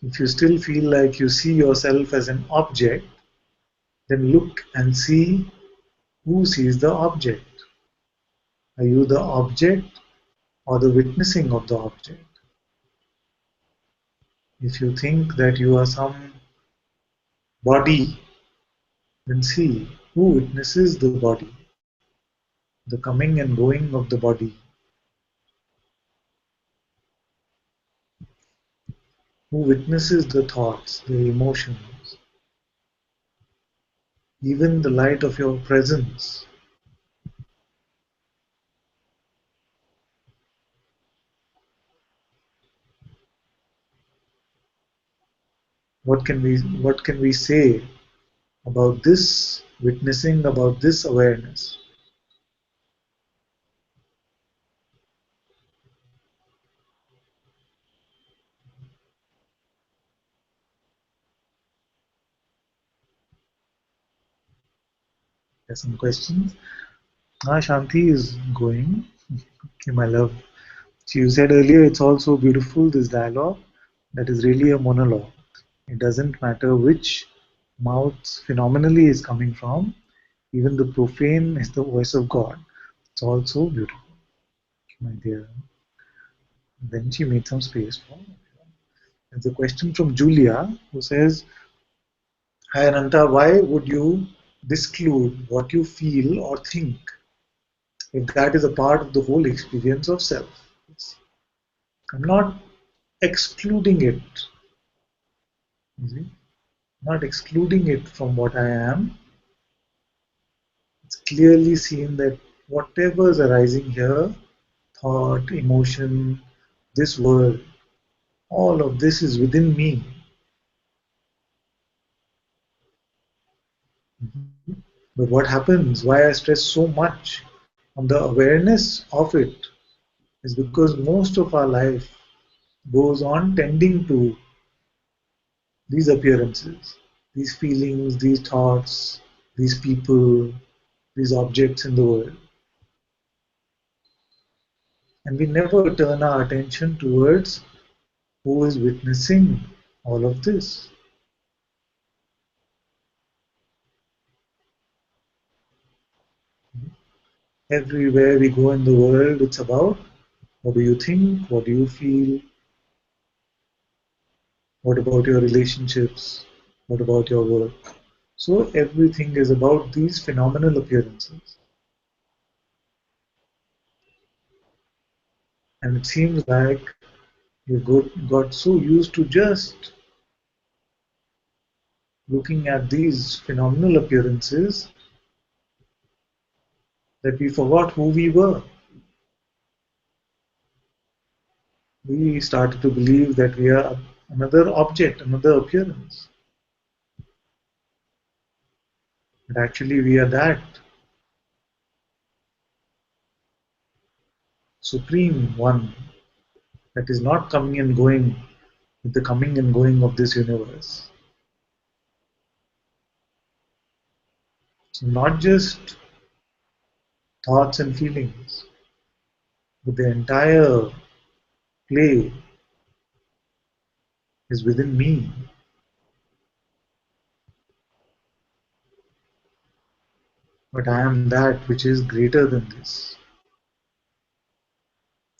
If you still feel like you see yourself as an object, Then look and see who sees the object. Are you the object or the witnessing of the object? If you think that you are some body, then see who witnesses the body, the coming and going of the body. Who witnesses the thoughts, the emotions, even the light of your presence. What can we say about this witnessing, about this awareness? There's some questions. Shanti is going. Okay, my love. So you said earlier it's also beautiful, this dialogue, that is really a monologue. It doesn't matter which mouth phenomenally is coming from, even the profane is the voice of God. It's also beautiful, my dear. Then she made some space for. There's a question from Julia who says, Hi Ananta, why would you disclude what you feel or think if that is a part of the whole experience of self? I'm not excluding it. You see? Not excluding it from what I am. It's clearly seen that whatever is arising here, thought, emotion, this world, all of this is within me. But what happens, why I stress so much on the awareness of it, is because most of our life goes on tending to these appearances, these feelings, these thoughts, these people, these objects in the world. And we never turn our attention towards who is witnessing all of this. Everywhere we go in the world, it's about what do you think, what do you feel, what about your relationships, what about your work. So everything is about these phenomenal appearances. And it seems like we've got so used to just looking at these phenomenal appearances that we forgot who we were. We started to believe that we are another object, another appearance. But actually, we are that supreme one that is not coming and going with the coming and going of this universe. So, not just thoughts and feelings, but the entire play is within me. But I am that which is greater than this,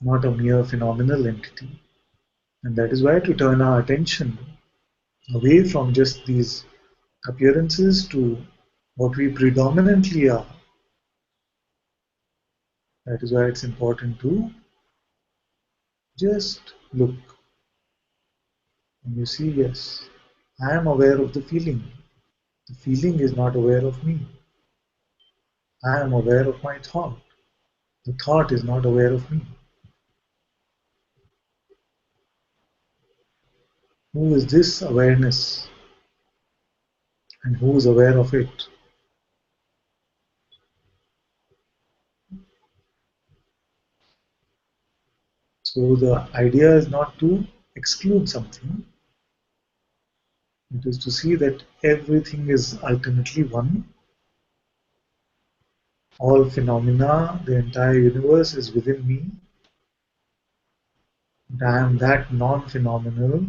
not a mere phenomenal entity. And that is why to turn our attention away from just these appearances to what we predominantly are. That is why it's important to just look and you see, yes, I am aware of the feeling. The feeling is not aware of me. I am aware of my thought. The thought is not aware of me. Who is this awareness and who is aware of it? So the idea is not to exclude something, it is to see that everything is ultimately one. All phenomena, the entire universe is within me. And I am that non-phenomenal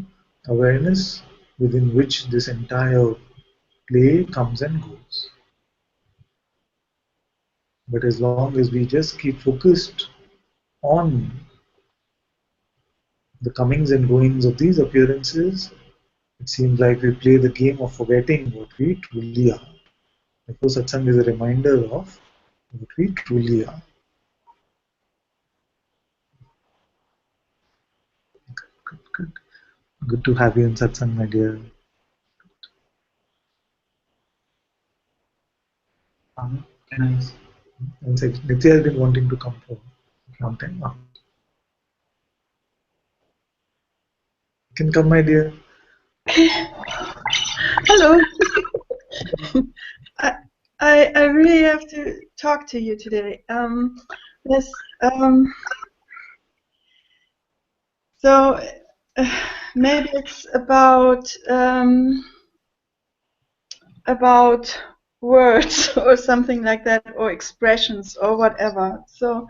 awareness within which this entire Play comes and goes. But as long as we just keep focused on the comings and goings of these appearances, it seems like we play the game of forgetting what we truly are. Therefore, satsang is a reminder of what we truly are. Good. Good to have you in satsang, my dear. Can I? One second. Nitya has been wanting to come for a long time now. You can come, my dear. Hello. I really have to talk to you today. Yes. So maybe it's about words or something like that, or expressions or whatever. So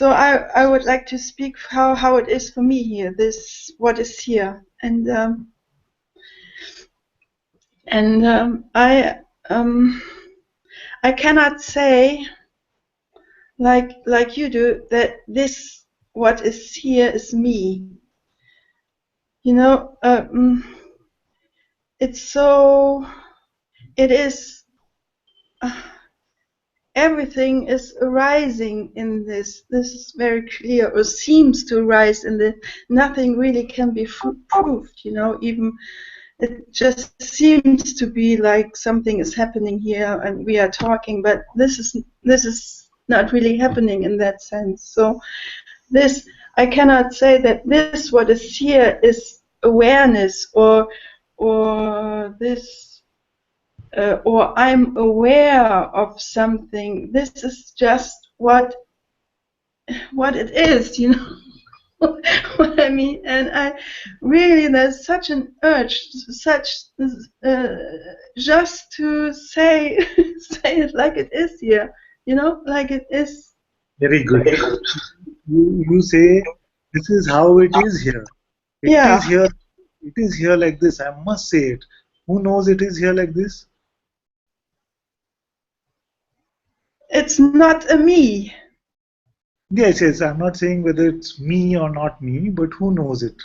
I would like to speak how it is for me here. This what is here, and I cannot say like you do that this what is here is me. You know, it's so. It is. Everything is arising in this. This is very clear, or seems to arise in the. Nothing really can be proved. You know, even it just seems to be like something is happening here, and we are talking, but this is not really happening in that sense. So this, I cannot say that this what is here is awareness, or this. Or I'm aware of something. This is just what it is, you know. What I mean, and I really, there's such an urge, just to say it like it is here, you know, like it is. Very good. You say this is how it is here. It is here. It is here like this. I must say it. Who knows it is here like this? It's not a me. Yes, yes. I'm not saying whether it's me or not me, but who knows it?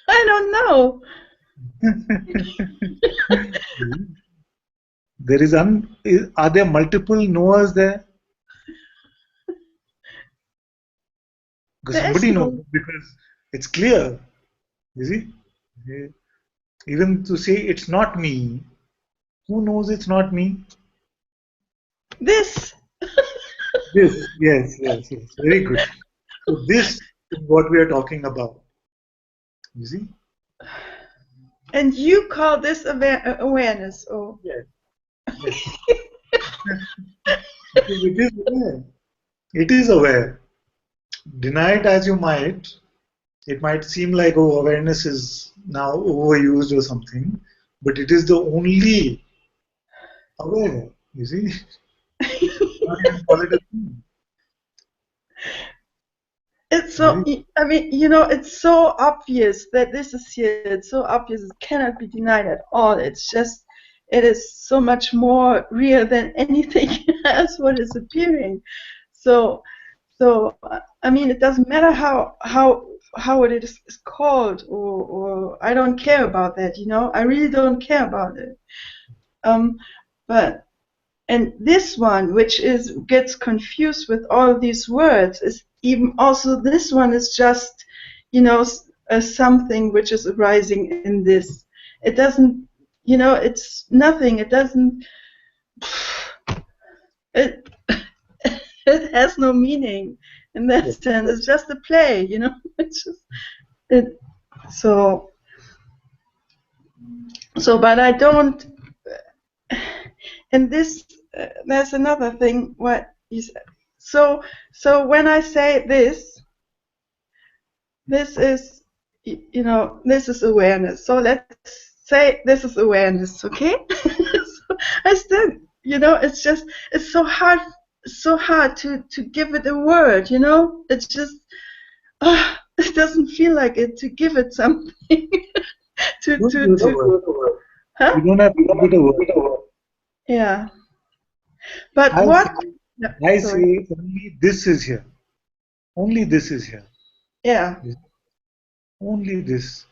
I don't know. There is are there multiple knowers there? Because somebody knows, because it's clear. You see? Even to say it's not me, who knows it's not me? This. This, yes. Very good. So this is what we are talking about. You see? And you call this awareness, or? Yes. It is aware. It is aware. Deny it as you might, it might seem like, oh, awareness is now overused or something, but it is the only aware, you see? Not even call it a thing. It's so, I mean, you know, it's so obvious that this is here. It's so obvious, it cannot be denied at all. It's just, it is so much more real than anything else what is appearing. So I mean, it doesn't matter how it is called, or I don't care about that, you know. I really don't care about it. But and this one, which gets confused with all these words, is even also, this one is just, you know, something which is arising in this. It doesn't, you know, it's nothing. It doesn't. It it has no meaning in that sense. It's just a play, you know. It's just it. So, but I don't. And this, there's another thing. What you said. So when I say this is, you know, this is awareness. So let's say this is awareness, okay? So I still, you know, it's just, it's so hard to give it a word, you know. It's just, it doesn't feel like it to give it something. Don't give it a word. Huh? You don't have to give it a word. Yeah. But I what? say, Yeah, I sorry. say only this is here. Only this is here. Yeah. Only this.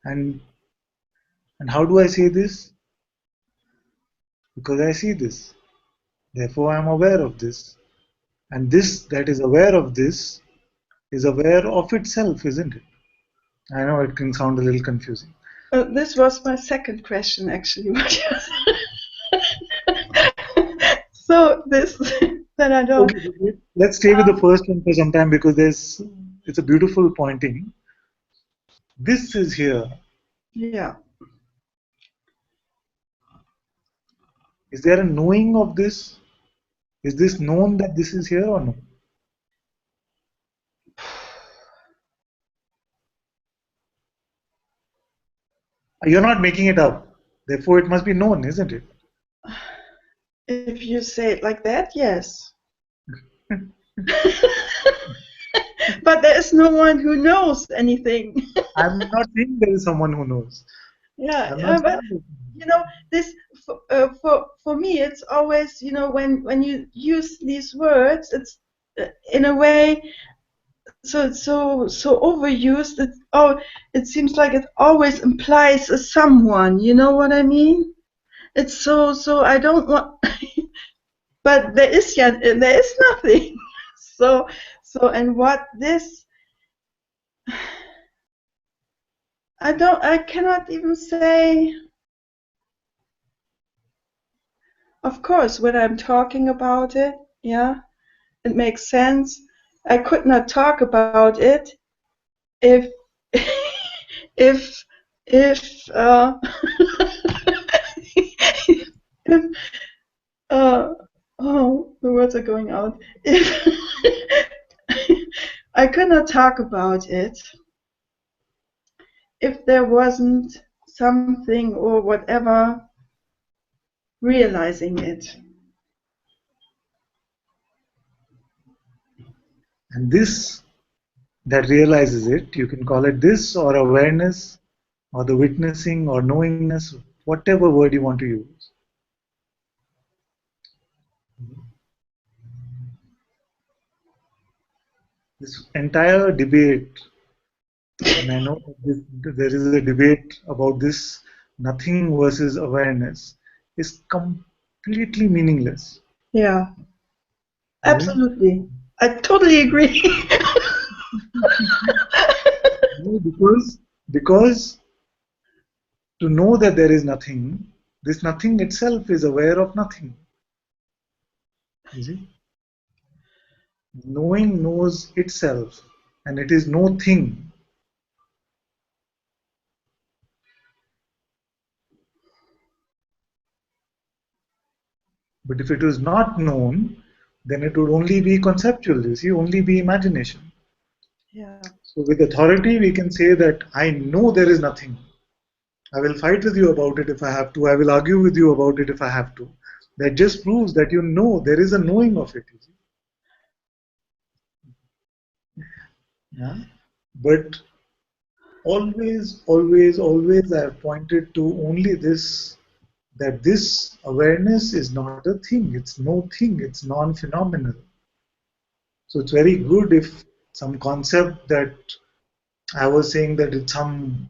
And how do I say this? Because I see this. Therefore, I am aware of this. And this that is aware of this is aware of itself, isn't it? I know it can sound a little confusing. This was my second question, actually. So this, then I don't. Okay, let's stay with the first one for some time because it's a beautiful pointing. This is here. Yeah. Is there a knowing of this? Is this known that this is here or no? You're not making it up. Therefore, it must be known, isn't it? If you say it like that, yes. But there is no one who knows anything. I'm not saying there is someone who knows. Yeah, I'm not but saying you know, this for me, it's always, you know, when you use these words, it's in a way so overused that it seems like it always implies a someone. You know what I mean? It's so I don't want, but there is nothing. So and what this. I cannot even say, of course, when I'm talking about it, yeah, it makes sense. I could not talk about it if, if, if, if, oh, the words are going out. If I could not talk about it if there wasn't something or whatever realizing it. And this that realizes it, you can call it this or awareness or the witnessing or knowingness, whatever word you want to use. This entire debate, and I know there is a debate about this nothing versus awareness, is completely meaningless. Yeah, Okay? absolutely. I totally agree. Because to know that there is nothing, this nothing itself is aware of nothing. You see? Knowing knows itself, and it is no thing. But if it was not known, then it would only be conceptual, you see, only be imagination. Yeah. So with authority, we can say that I know there is nothing. I will fight with you about it if I have to. I will argue with you about it if I have to. That just proves that you know there is a knowing of it. You see? Yeah? But always, always, always I have pointed to only this, that this awareness is not a thing, it's no thing, it's non-phenomenal. So it's very good if some concept that I was saying that it's some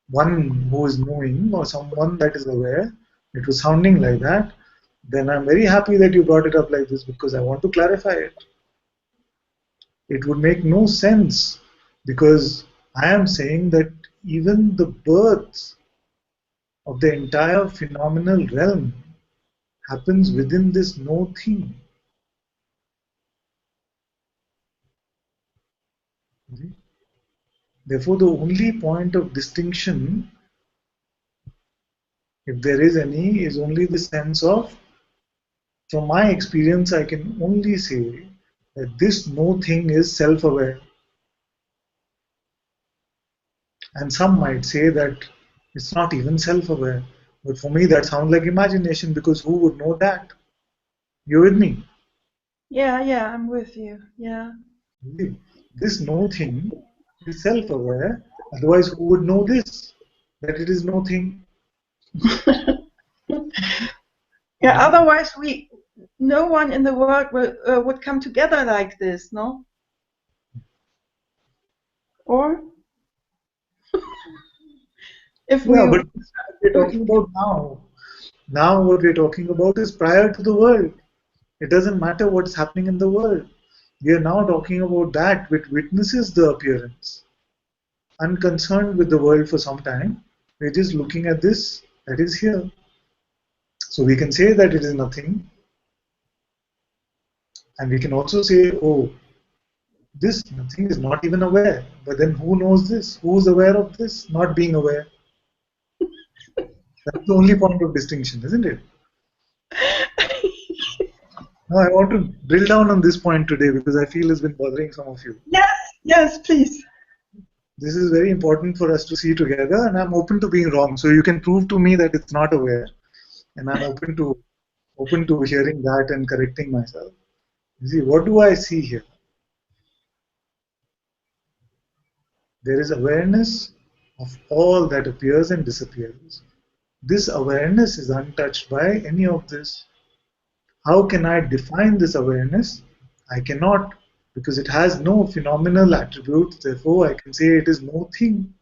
one who is knowing or someone that is aware, it was sounding like that, then I'm very happy that you brought it up like this because I want to clarify it. It would make no sense because I am saying that even the birth of the entire phenomenal realm happens within this no thing. Therefore, the only point of distinction, if there is any, is only the sense of, from my experience, I can only say that this no thing is self aware. And some might say that it's not even self aware. But for me, that sounds like imagination because who would know that? You're with me. Yeah, I'm with you. Yeah. This no thing is self-aware. Otherwise, who would know this? That it is no thing. Yeah. Otherwise, no one in the world would come together like this, no? Or if Yeah, we. but we're talking about now. Now, what we're talking about is prior to the world. It doesn't matter what's happening in the world. We are now talking about that which witnesses the appearance. Unconcerned with the world for some time, we're just looking at this that is here. So we can say that it is nothing, and we can also say, oh, this nothing is not even aware. But then who knows this? Who's aware of this? Not being aware. That's the only point of distinction, isn't it? Now I want to drill down on this point today because I feel it's been bothering some of you. Yes, please. This is very important for us to see together, and I'm open to being wrong. So you can prove to me that it's not aware, and I'm open to hearing that and correcting myself. You see, what do I see here? There is awareness of all that appears and disappears. This awareness is untouched by any of this. How can I define this awareness? I cannot, because it has no phenomenal attributes. Therefore, I can say it is no thing.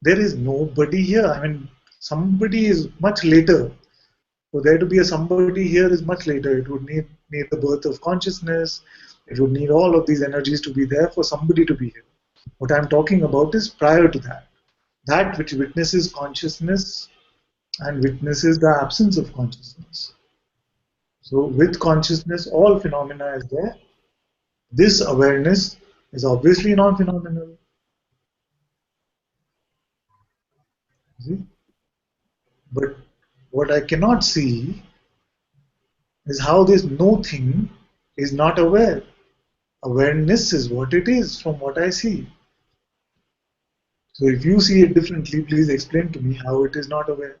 There is nobody here. I mean, somebody is much later. For there to be a somebody here is much later. It would need the birth of consciousness. It would need all of these energies to be there for somebody to be here. What I'm talking about is prior to that. That which witnesses consciousness and witnesses the absence of consciousness. So with consciousness, all phenomena is there. This awareness is obviously non-phenomenal. But what I cannot see is how this no thing is not aware. Awareness is what it is from what I see. So if you see it differently, please explain to me how it is not aware.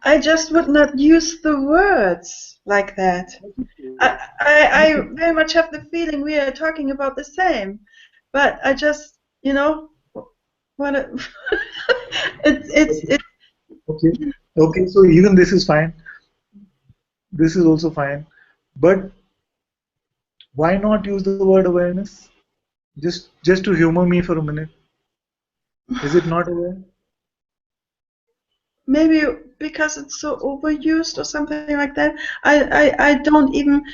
I just would not use the words like that. I very much have the feeling we are talking about the same, but I just, want to. it's. Okay. So even this is fine. This is also fine. But why not use the word awareness? Just to humor me for a minute. Is it not aware? Maybe because it's so overused or something like that. I don't even,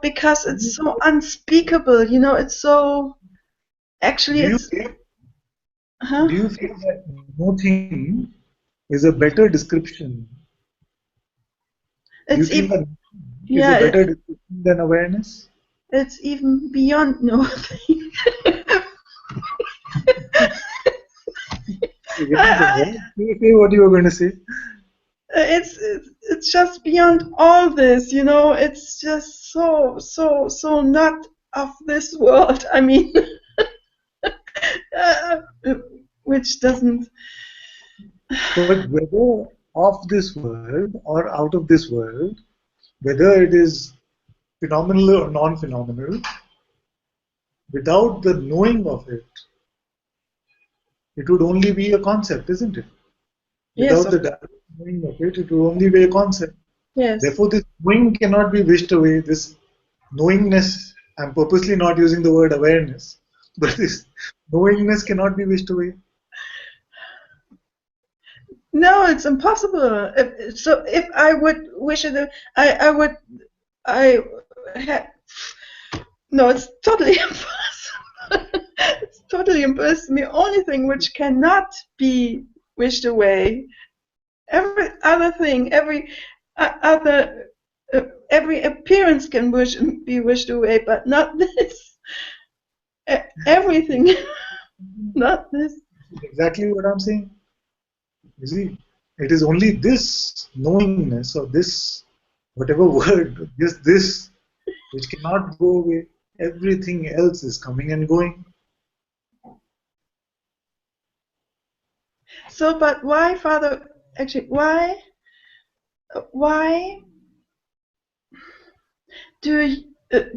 because it's so unspeakable. It's so. Actually, Do it's. you feel that nothing is a better description? Do you It's feel even. that is a better description than awareness? It's even beyond nothing. Say what you were going to say. It's just beyond all this, It's just so not of this world. I mean, which doesn't. But whether of this world or out of this world, whether it is phenomenal or non-phenomenal, without the knowing of it, it would only be a concept, isn't it? Without the direct knowing of it, it would only be a concept. Yes. Therefore, this knowing cannot be wished away. This knowingness, I'm purposely not using the word awareness, but this knowingness cannot be wished away. No, it's impossible. If I would wish it, no, it's totally impossible. It's totally impossible. The only thing which cannot be wished away, every other thing, every appearance can be wished away, but not this. Everything, not this. Exactly what I'm saying. You see, it is only this knowingness or this, whatever word, just this, which cannot go away. Everything else is coming and going. So, but why, Father? Actually, why do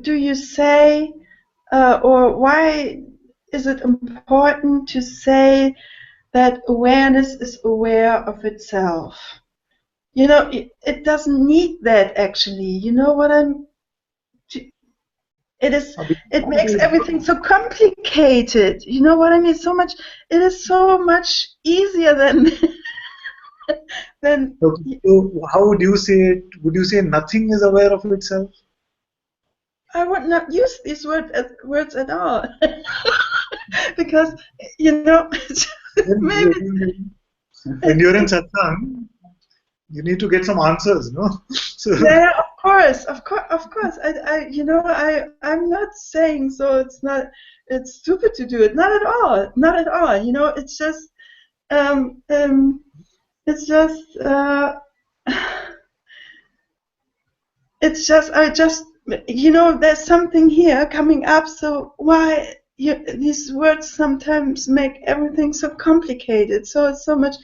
do you say, or why is it important to say that awareness is aware of itself? You know, it doesn't need that actually. You know what I'm. It makes everything so complicated. You know what I mean? So much. It is so much easier than than. Okay, so how would you say it? Would you say nothing is aware of itself? I would not use these words at all because you know maybe When you're in satsang, you need to get some answers, no? So yeah, of course. I'm not saying so. It's stupid to do it. Not at all. Not at all. You know, it's just um um it's just it's just I just there's something here coming up. So why these words sometimes make everything so complicated. So it's so much.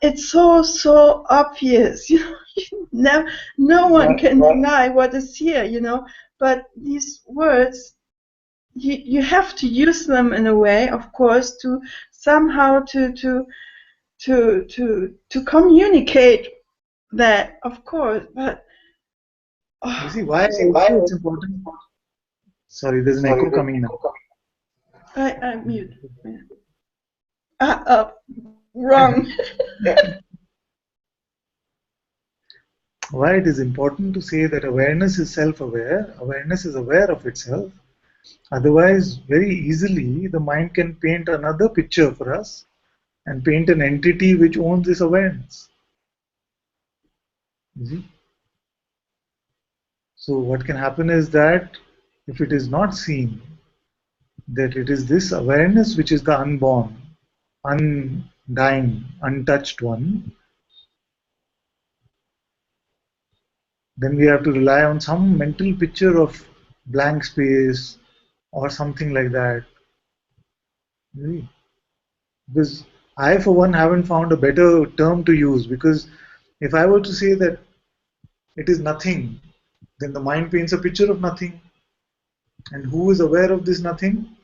It's so obvious. No one can deny what is here. But these words, you have to use them in a way, of course, to somehow to communicate that, of course. But you see why also it's important. Sorry, there's an echo coming now. I mute. Wrong. Why it is important to say that awareness is self-aware, awareness is aware of itself. Otherwise, very easily the mind can paint another picture for us and paint an entity which owns this awareness. You see? So what can happen is that if it is not seen that it is this awareness which is the unborn, undying, untouched one, then we have to rely on some mental picture of blank space or something like that. Because I, for one, haven't found a better term to use, because if I were to say that it is nothing, then the mind paints a picture of nothing. And who is aware of this nothing?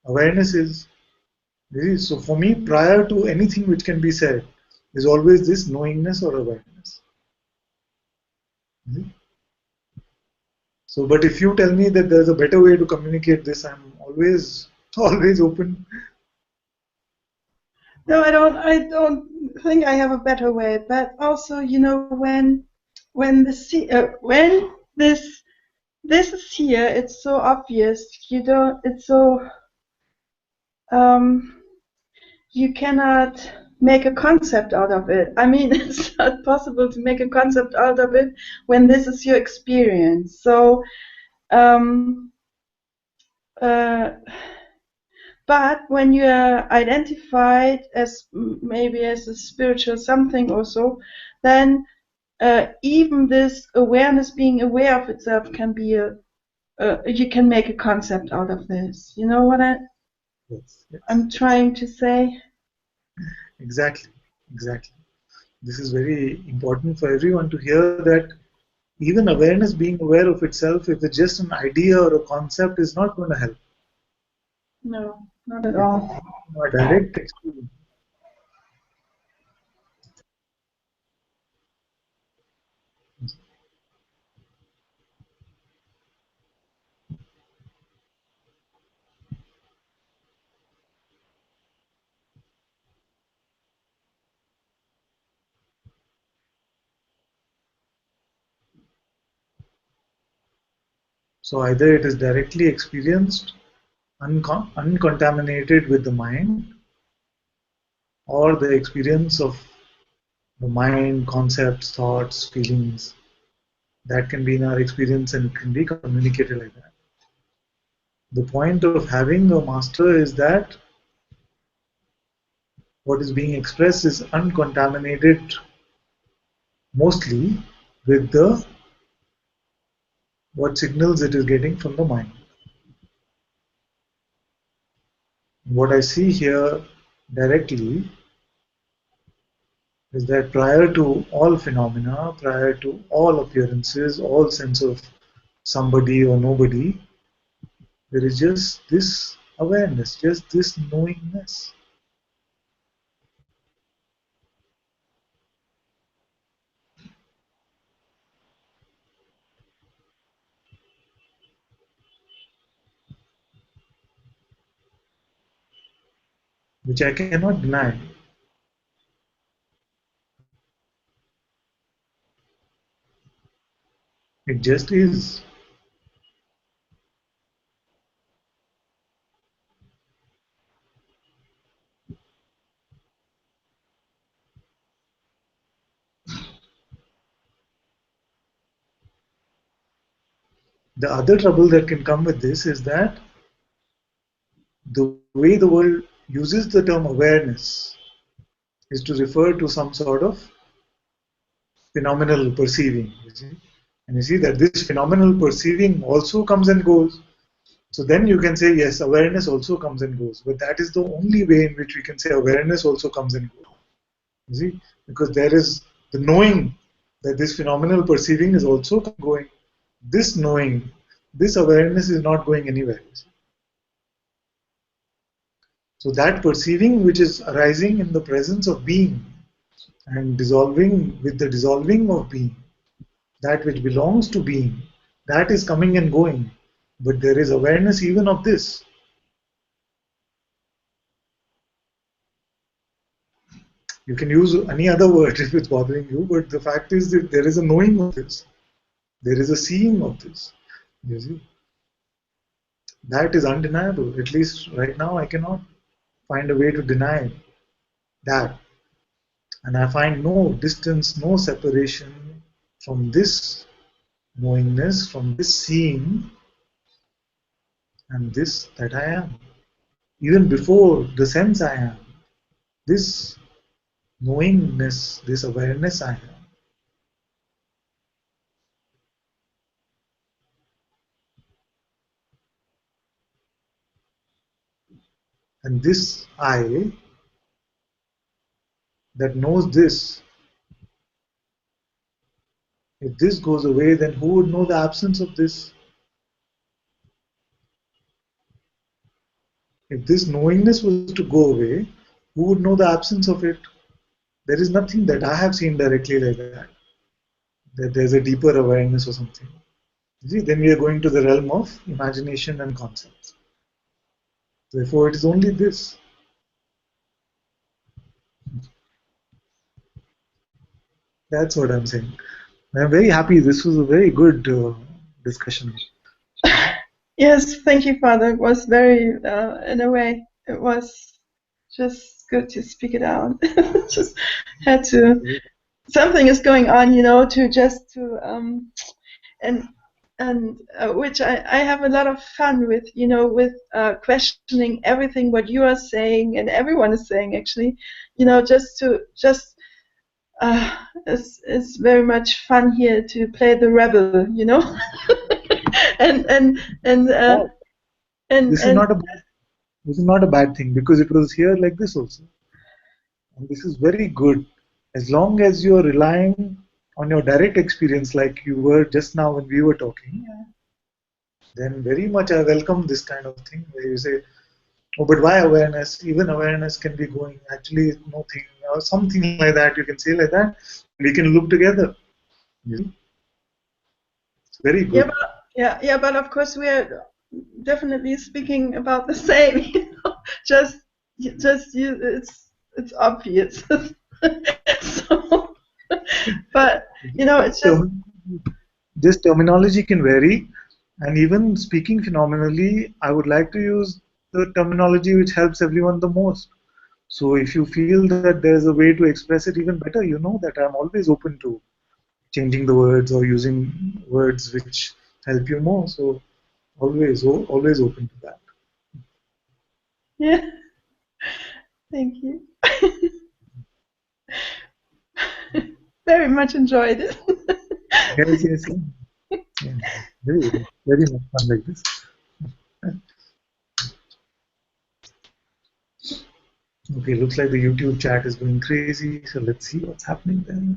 Awareness is. So for me, prior to anything which can be said, is always this knowingness or awareness. So, but if you tell me that there's a better way to communicate this, I'm always open. No, I don't think I have a better way. But also, when this is here, it's so obvious. You don't. It's so. You cannot make a concept out of it. I mean, it's not possible to make a concept out of it when this is your experience. So, but when you are identified as maybe as a spiritual something or so, then even this awareness, being aware of itself, can be you can make a concept out of this. You know what Yes. I'm trying to say? Exactly. This is very important for everyone to hear, that even awareness, being aware of itself, if it's just an idea or a concept, is not going to help. No, not at all. A direct experience. So either it is directly experienced, uncontaminated with the mind, or the experience of the mind, concepts, thoughts, feelings, that can be in our experience and can be communicated like that. The point of having a master is that what is being expressed is uncontaminated mostly with the what signals it is getting from the mind. What I see here directly is that prior to all phenomena, prior to all appearances, all sense of somebody or nobody. There is just this awareness, just this knowingness. Which I cannot deny. It just is. The other trouble that can come with this is that the way the world uses the term awareness is to refer to some sort of phenomenal perceiving. You see? And you see that this phenomenal perceiving also comes and goes. So then you can say, yes, awareness also comes and goes. But that is the only way in which we can say awareness also comes and goes. You see? Because there is the knowing that this phenomenal perceiving is also going. This knowing, this awareness is not going anywhere. So that perceiving which is arising in the presence of being and dissolving with the dissolving of being, that which belongs to being, that is coming and going. But there is awareness even of this. You can use any other word if it's bothering you, but the fact is that there is a knowing of this. There is a seeing of this. You see? That is undeniable. At least right now I cannot find a way to deny that. And I find no distance, no separation from this knowingness, from this seeing, and this that I am. Even before the sense I am, this knowingness, this awareness I am. And this I that knows this, if this goes away, then who would know the absence of this? If this knowingness was to go away, who would know the absence of it? There is nothing that I have seen directly like that. That there's a deeper awareness or something. You see, then we are going to the realm of imagination and concepts. Therefore, it is only this. That's what I'm saying. I'm very happy. This was a very good discussion. Yes, thank you, Father. It was very, in a way, it was just good to speak it out. Just had to. Something is going on, and which I have a lot of fun with, with questioning everything what you are saying and everyone is saying actually, it's very much fun here to play the rebel, and and and uh, and This is not a bad. This is not a bad thing because it was here like this also, and this is very good. As long as you are relying on your direct experience, like you were just now when we were talking, then very much I welcome this kind of thing where you say, "Oh, but why awareness? Even awareness can be going. Actually, nothing or something like that. You can say like that. We can look together. It's very good." but of course we are definitely speaking about the same. Just it's obvious. So, but it's just. This terminology can vary, and even speaking phenomenally, I would like to use the terminology which helps everyone the most. So if you feel that there's a way to express it even better, you know that I'm always open to changing the words or using words which help you more. So always open to that. Yeah. Thank you. Very much enjoyed it. Yes. Yeah. Very much fun like this. Okay, looks like the YouTube chat is going crazy. So let's see what's happening there.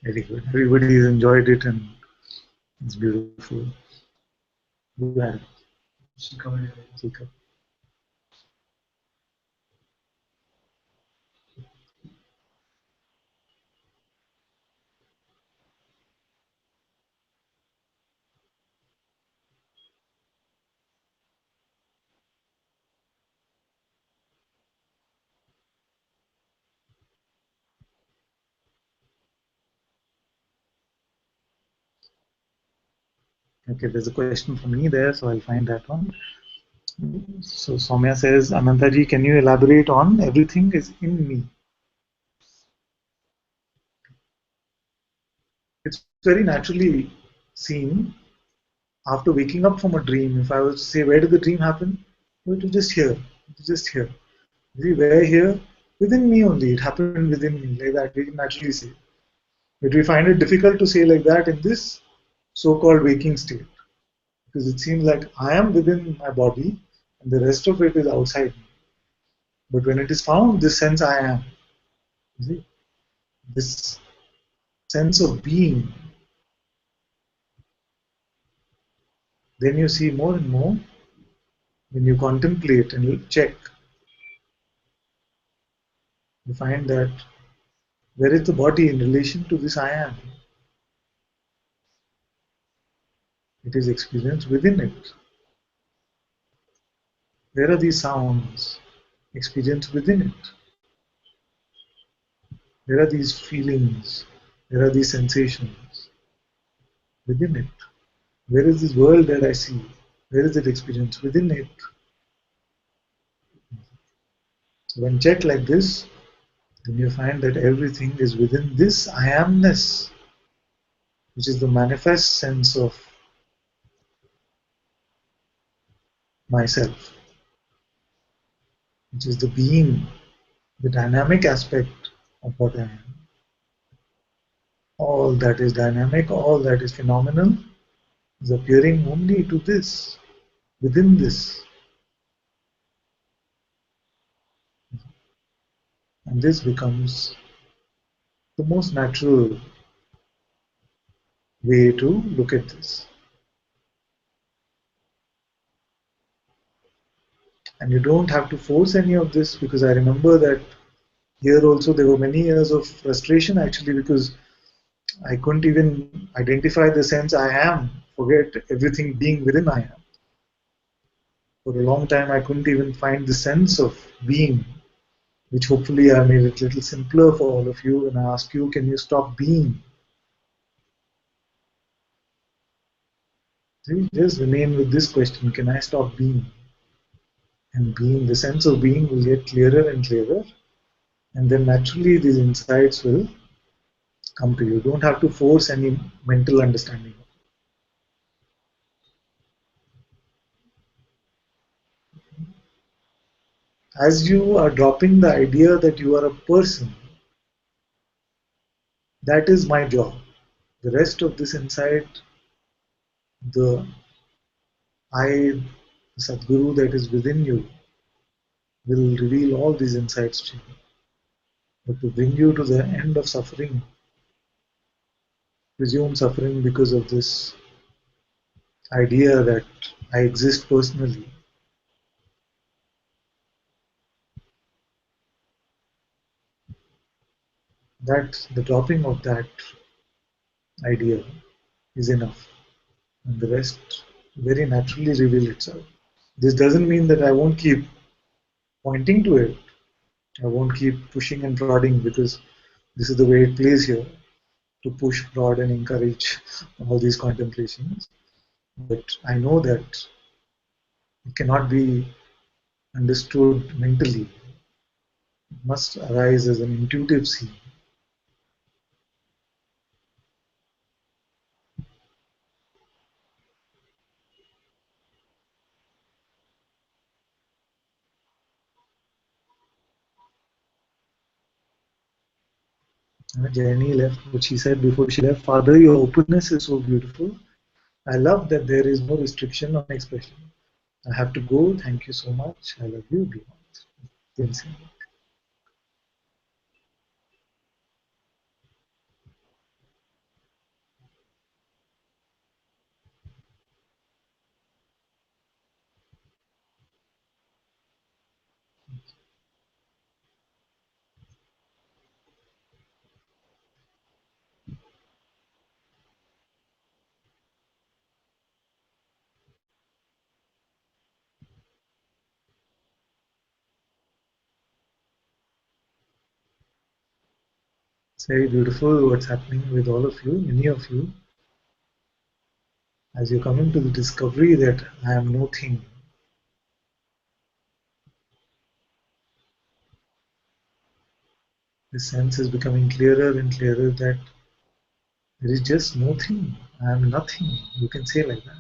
Very good. Everybody has enjoyed it and it's beautiful. Go ahead. Speak up. Okay, there's a question for me there, so I'll find that one. So Soumya says, Anantaji, can you elaborate on everything is in me? It's very naturally seen after waking up from a dream. If I was to say, where did the dream happen? Well, it was just here. It was just here. See, where here? Within me only. It happened within me. Like that, we can naturally say. But we find it difficult to say like that in this so-called waking state. Because it seems like I am within my body and the rest of it is outside me. But when it is found, this sense I am, you see, this sense of being, then you see more and more when you contemplate and you check, you find that where is the body in relation to this I am? It is experienced within it. Where are these sounds experienced within it? Where are these feelings? Where are these sensations within it? Where is this world that I see? Where is it experienced within it? So when checked like this, then you find that everything is within this I amness, which is the manifest sense of myself, which is the being, the dynamic aspect of what I am. All that is dynamic, all that is phenomenal is appearing only to this, within this. And this becomes the most natural way to look at this. And you don't have to force any of this, because I remember that here also there were many years of frustration actually, because I couldn't even identify the sense I am, forget everything being within I am. For a long time I couldn't even find the sense of being, which hopefully I made it a little simpler for all of you when I ask you, can you stop being? See, just remain with this question, can I stop being? And being, the sense of being will get clearer and clearer, and then naturally these insights will come to you. You don't have to force any mental understanding. As you are dropping the idea that you are a person, that is my job. The rest of this insight, the I, the Sadguru that is within you, will reveal all these insights to you. But to bring you to the end of suffering, presume suffering because of this idea that I exist personally, that the dropping of that idea is enough, and the rest very naturally reveal itself. This doesn't mean that I won't keep pointing to it. I won't keep pushing and prodding, because this is the way it plays here, to push, prod, and encourage all these contemplations. But I know that it cannot be understood mentally. It must arise as an intuitive seeing. Jenny left, but she said before she left, Father, your openness is so beautiful. I love that there is no restriction on expression. I have to go. Thank you so much. I love you. Beyond. It's very beautiful what's happening with all of you, many of you, as you come into the discovery that I am no thing. The sense is becoming clearer and clearer that there is just no thing. I am nothing. You can say like that.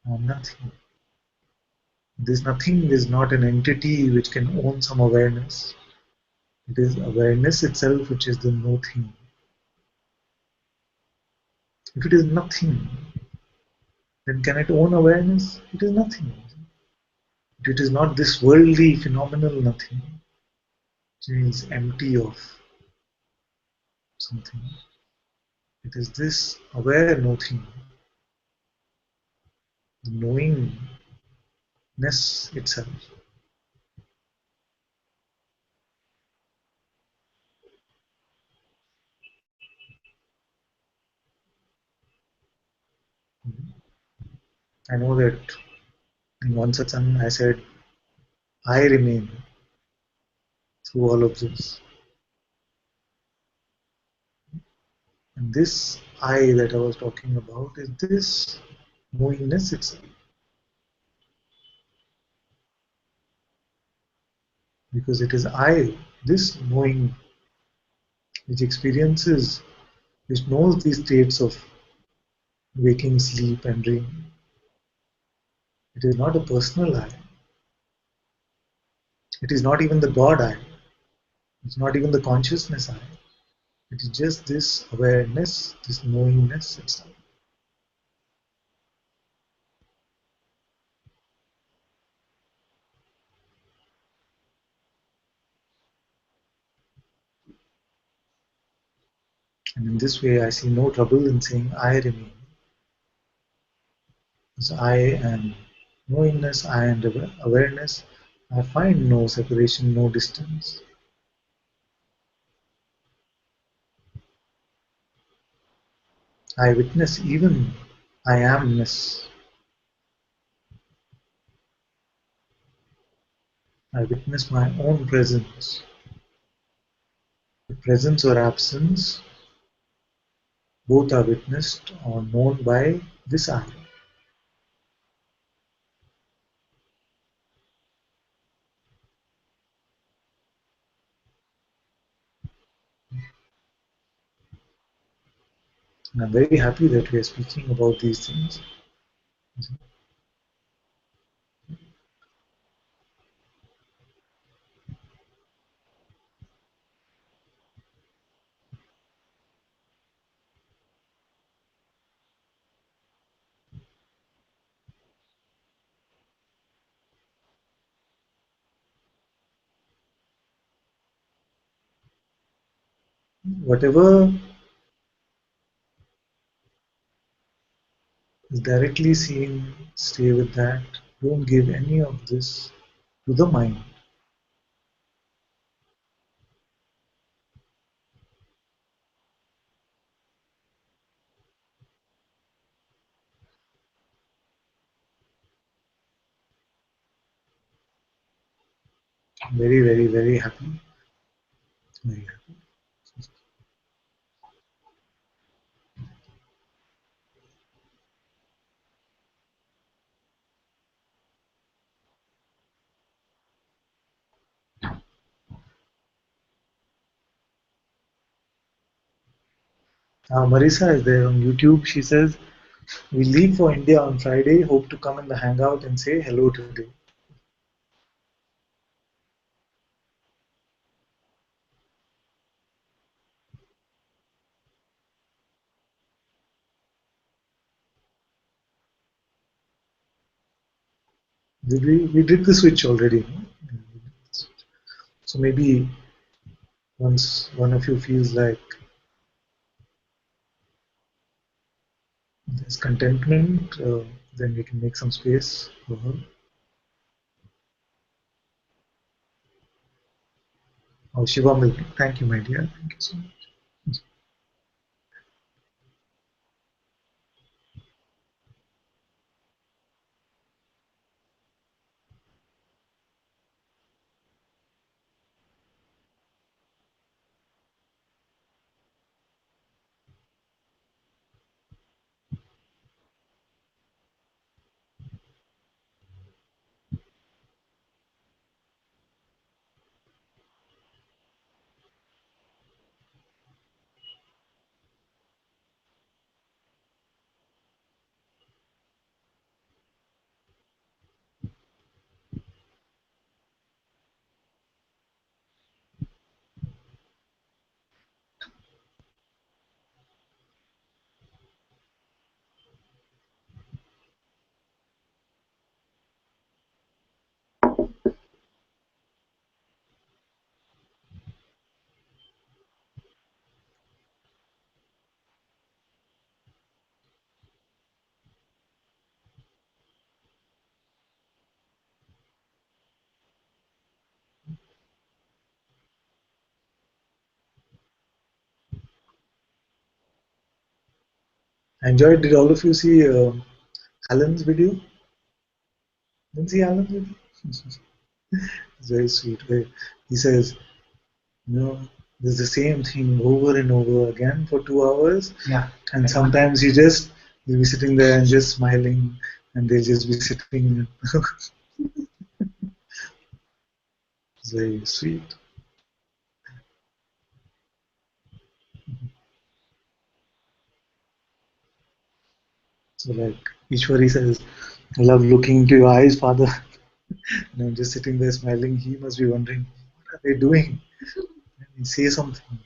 I am nothing. This nothing is not an entity which can own some awareness. It is awareness itself which is the no thing. If it is nothing, then can it own awareness? It is nothing. It is not this worldly phenomenal nothing. It is empty of something. It is this aware nothing, the knowingness itself. I know that in one satsang I said, I remain through all of this. And this I that I was talking about is this knowingness itself. Because it is I, this knowing, which experiences, which knows these states of waking, sleep, and dream. It is not a personal I. It is not even the God I. It's not even the consciousness I. It is just this awareness, this knowingness itself. And in this way, I see no trouble in saying I remain. Because I and knowingness, I and awareness, I find no separation, no distance. I witness even I amness. I witness my own presence. The presence or absence, both are witnessed or known by this I. And I'm very happy that we are speaking about these things. Whatever is directly seen, stay with that. Don't give any of this to the mind. I'm very, very, very happy. Very happy. Marisa is there on YouTube. She says, we leave for India on Friday. Hope to come in the hangout and say hello today. We did the switch already. So maybe once one of you feels like there's contentment, then we can make some space for her. Oh, Shiva Milk. Thank you, my dear. Thank you so much. I enjoyed. Did all of you see Alan's video? Didn't see Alan's video? It's very sweet. He says, you know, there's the same thing over and over again for 2 hours. Yeah. And sometimes you'll be sitting there and just smiling, and they'll just be sitting. It's very sweet. So like Ishwari says, I love looking into your eyes, Father. And I'm just sitting there smiling. He must be wondering, what are they doing? And say something.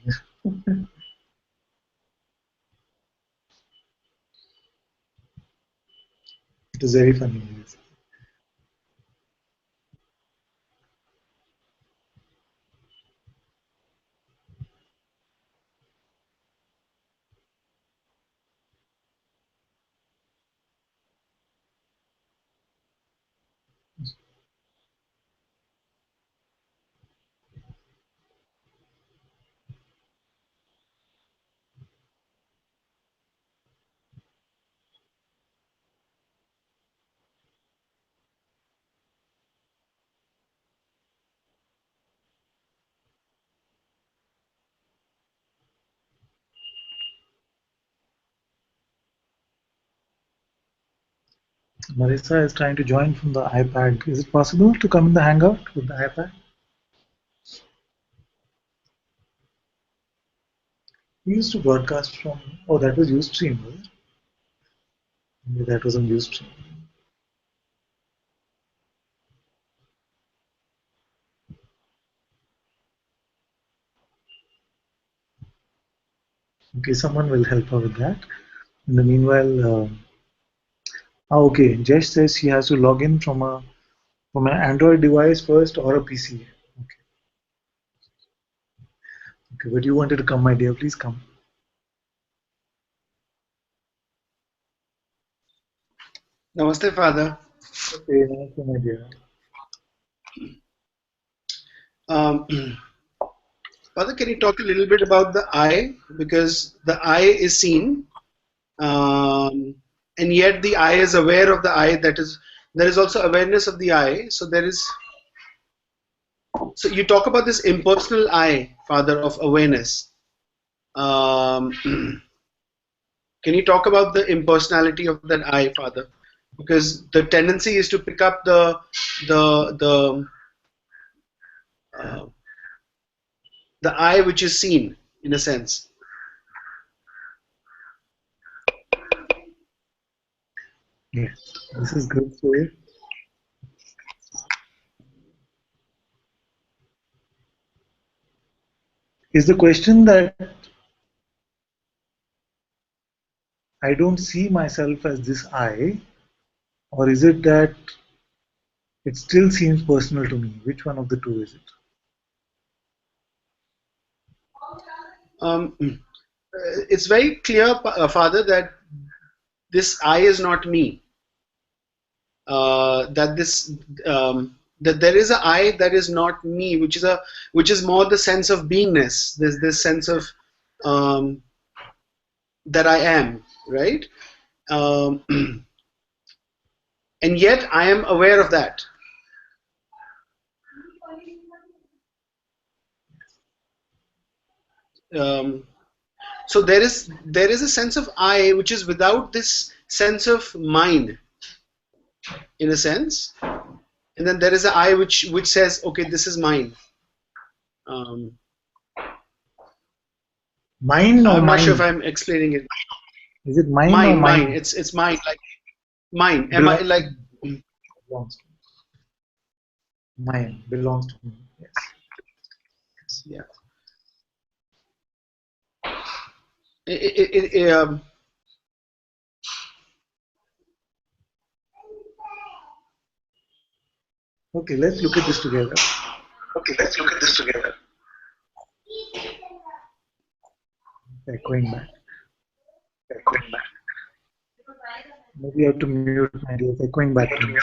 It was very funny. Marissa is trying to join from the iPad. Is it possible to come in the Hangout with the iPad? We used to broadcast from. Oh, that was Ustream, was it? Maybe that was on Ustream. Okay, someone will help her with that. In the meanwhile, okay. Jesh says she has to log in from an Android device first or a PC. Okay. Okay, but you wanted to come, my dear. Please come. Namaste, Father. Okay, namaste, my dear. Father, can you talk a little bit about the eye? Because the eye is seen, and yet the eye is aware of the eye. There is also awareness of the eye. So So you talk about this impersonal eye, Father, of awareness. Can you talk about the impersonality of that eye, Father? Because the tendency is to pick up the eye which is seen, in a sense. Yes, this is good. So, is the question that I don't see myself as this I, or is it that it still seems personal to me? Which one of the two is it? It's very clear, Father, that this I is not me. That this that there is a I that is not me, which is more the sense of beingness. There's this sense of that I am, right? Um, and yet I am aware of that. So there is a sense of I which is without this sense of mine, in a sense, and then there is a I which says, okay, this is mine. Mine or I'm not sure if mine? I'm explaining it. Is it mine or Mine. mine? It's mine, like mine. Am I Belongs like? to me. Belongs to me. Mine belongs to me. Yes. Yeah. Okay, let's look at this together. Okay, let's look at this together. Going back. Going back. Maybe I have to mute my dear. Going back to me.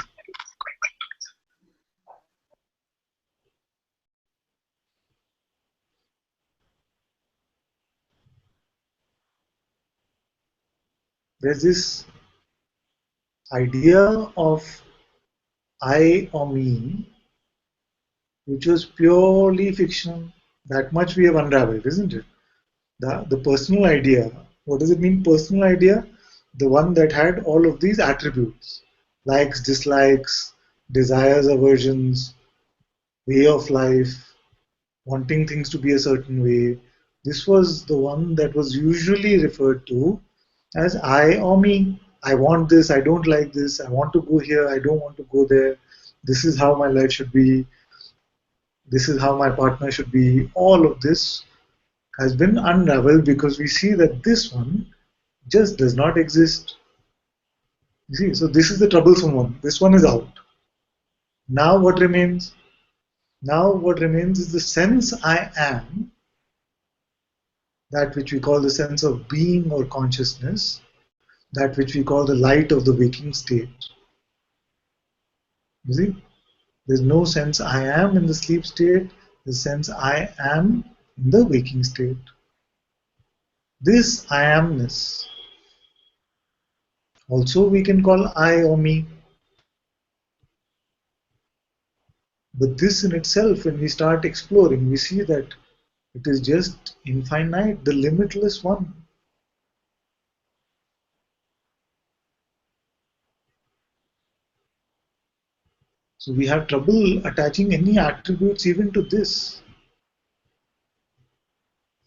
There's this idea of I or me, which was purely fictional. That much we have unraveled, isn't it? The personal idea. What does it mean, personal idea? The one that had all of these attributes: likes, dislikes, desires, aversions, way of life, wanting things to be a certain way. This was the one that was usually referred to as I or me. I want this, I don't like this, I want to go here, I don't want to go there. This is how my life should be, this is how my partner should be. All of this has been unraveled because we see that this one just does not exist. You see, so this is the troublesome one. This one is out. Now what remains? Now what remains is the sense I am, that which we call the sense of being or consciousness, that which we call the light of the waking state. You see, there's no sense I am in the sleep state, the sense I am in the waking state. This I amness, also we can call I or me. But this in itself, when we start exploring, we see that it is just infinite, the limitless one. So we have trouble attaching any attributes even to this.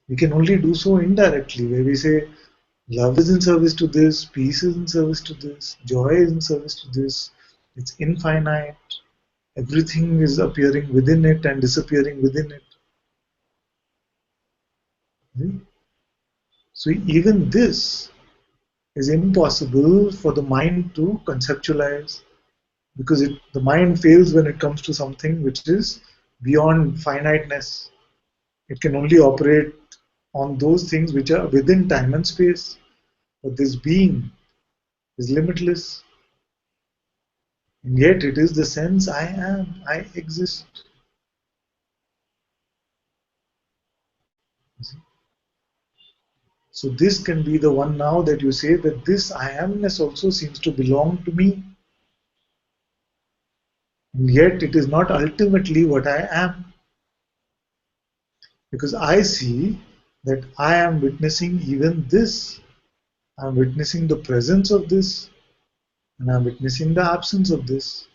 We can only do so indirectly, where we say love is in service to this, peace is in service to this, joy is in service to this. It's infinite. Everything is appearing within it and disappearing within it. So even this is impossible for the mind to conceptualize, because the mind fails when it comes to something which is beyond finiteness. It can only operate on those things which are within time and space. But this being is limitless. And yet it is the sense I am, I exist. So this can be the one now that you say that this I amness also seems to belong to me. And yet it is not ultimately what I am. Because I see that I am witnessing even this. I am witnessing the presence of this, and I am witnessing the absence of this.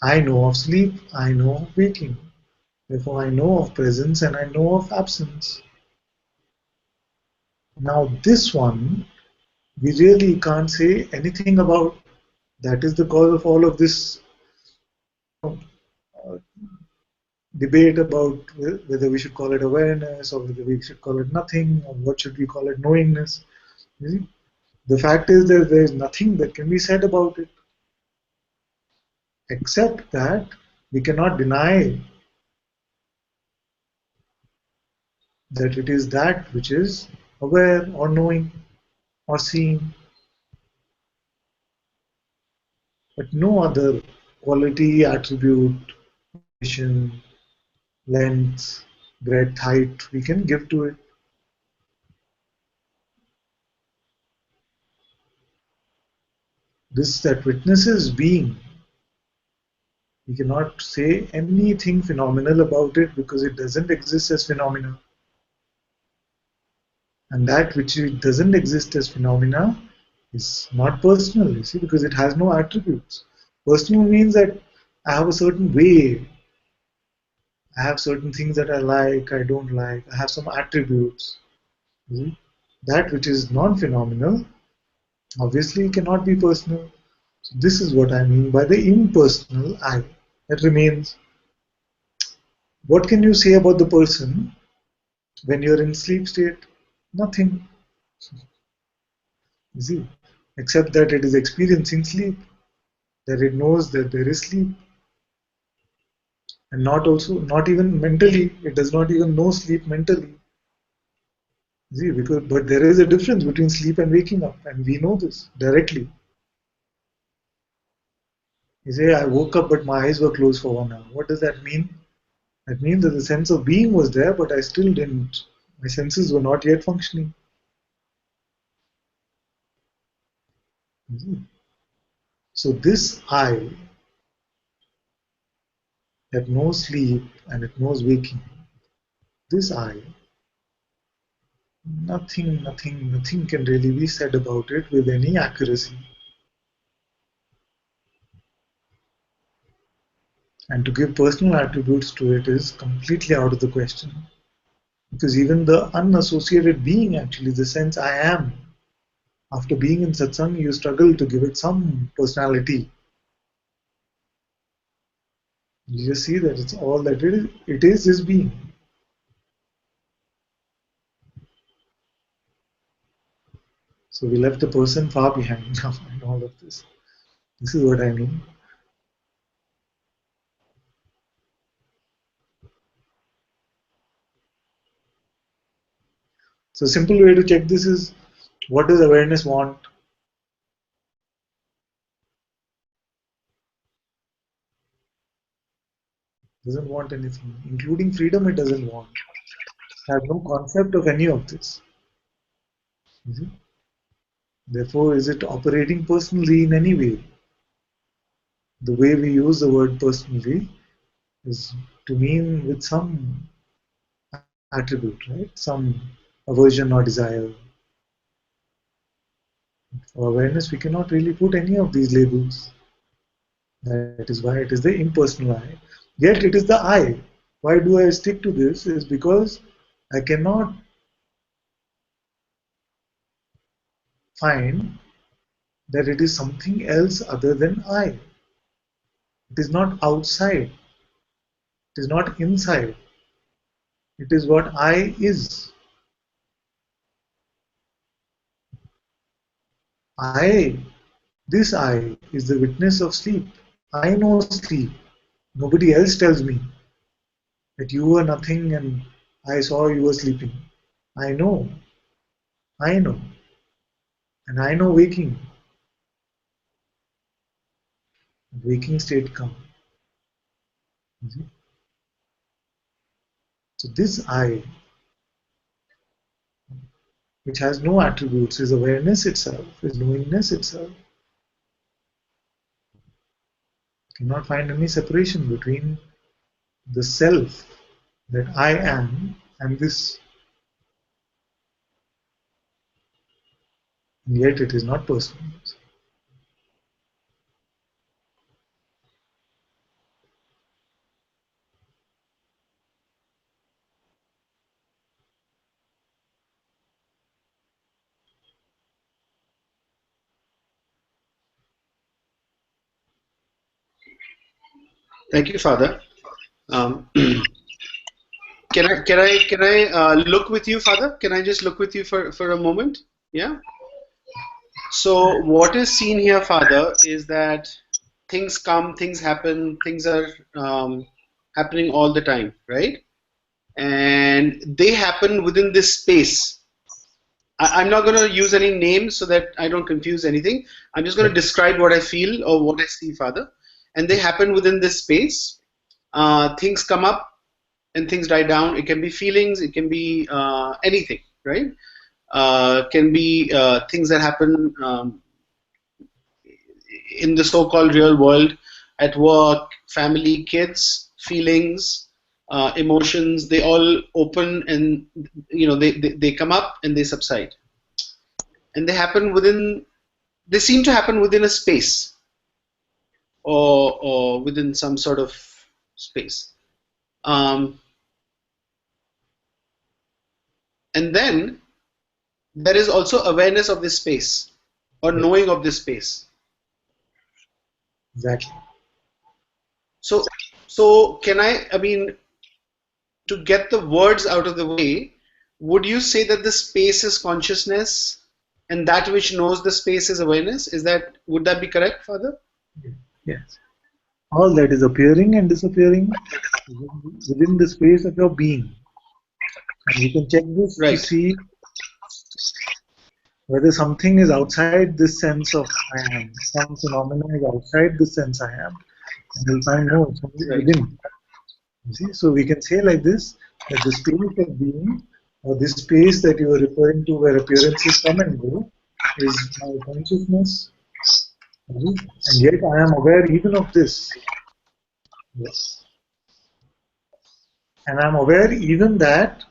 I know of sleep, I know of waking. Therefore I know of presence and I know of absence. Now this one, we really can't say anything about. That is the cause of all of this debate about whether we should call it awareness or whether we should call it nothing, or what should we call it, knowingness. You see? The fact is that there is nothing that can be said about it, except that we cannot deny that it is that which is aware or knowing or seeing. but no other quality, attribute, duration, length, breadth, height we can give to it. This that witnesses being. We cannot say anything phenomenal about it because it doesn't exist as phenomena. And that which it doesn't exist as phenomena is not personal, you see, because it has no attributes. Personal means that I have a certain way, I have certain things that I like, I don't like, I have some attributes. You see? That which is non-phenomenal obviously cannot be personal. So this is what I mean by the impersonal I. That remains. What can you say about the person when you're in sleep state? Nothing. You see, except that it is experiencing sleep, that it knows that there is sleep, and not even mentally, it does not even know sleep mentally. You see, but there is a difference between sleep and waking up, and we know this directly. You say, I woke up, but my eyes were closed for 1 hour. What does that mean? That means that the sense of being was there, but I still didn't. My senses were not yet functioning. You see? So this I that knows sleep and it knows waking, this I, nothing can really be said about it with any accuracy. And to give personal attributes to it is completely out of the question. Because even the unassociated being, actually, the sense I am, after being in satsang, you struggle to give it some personality. You just see that it's all that it is being. So we left the person far behind now in all of this. This is what I mean. So a simple way to check this is, what does awareness want? Doesn't want anything, including freedom. It doesn't want. It has no concept of any of this. You see? Therefore, is it operating personally in any way? The way we use the word personally is to mean with some attribute, right? Some aversion or desire. For awareness, we cannot really put any of these labels. That is why it is the impersonal I. Yet it is the I. Why do I stick to this? Is because I cannot find that it is something else other than I. It is not outside. It is not inside. It is what I is. I, this I, is the witness of sleep. I know sleep. Nobody else tells me that you were nothing and I saw you were sleeping. I know. I know. And I know waking. Waking state come. So this I, which has no attributes, is awareness itself, is knowingness itself. Cannot find any separation between the self that I am and this. And yet it is not personal. Thank you, Father. Can I look with you, Father? Can I just look with you for a moment? Yeah. So what is seen here, Father, is that things come, things happen, things are happening all the time, right? And they happen within this space. I'm not going to use any names so that I don't confuse anything. I'm just going to describe what I feel or what I see, Father. And they happen within this space. Things come up and things die down. It can be feelings, it can be anything, right? Can be things that happen in the so-called real world, at work, family, kids, feelings, emotions. They all open and they come up and they subside, and they seem to happen within a space, or within some sort of space. And then there is also awareness of this space, or knowing of this space. Exactly. So can I mean, to get the words out of the way, would you say that the space is consciousness and that which knows the space is awareness? Would that be correct, Father? Yes. All that is appearing and disappearing within the space of your being. And you can check this to see whether something is outside this sense of I am, some phenomena is outside this sense I am, and you'll find no, it's only within. You see, so we can say like this, that the space of being, or this space that you are referring to where appearances come and go, is my consciousness, and yet I am aware even of this. Yes. And I am aware even that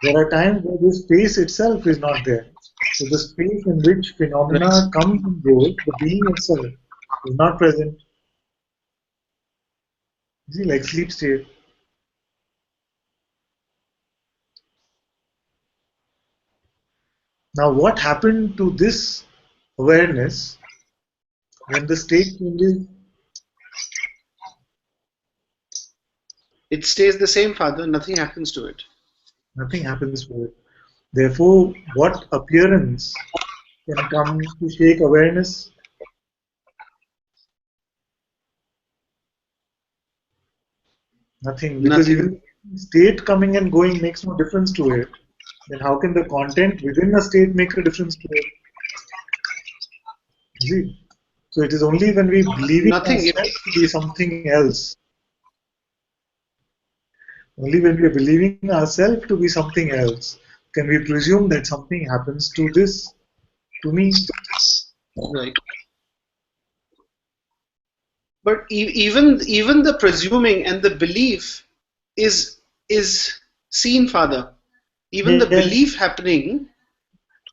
there are times where the space itself is not there. So the space in which phenomena comes and goes, the being itself is not present. See, like sleep state. Now, what happened to this awareness when the state changes? It stays the same, Father. Nothing happens to it. Nothing happens to it. Therefore, what appearance can come to shake awareness? Nothing, because even state coming and going makes no difference to it. Then how can the content within a state make a difference to it? See? So it is only when we believe ourselves to be something else. Only when we are believing ourselves to be something else can we presume that something happens to this, to me. Right. But even the presuming and the belief is seen, Father. Even the belief happening.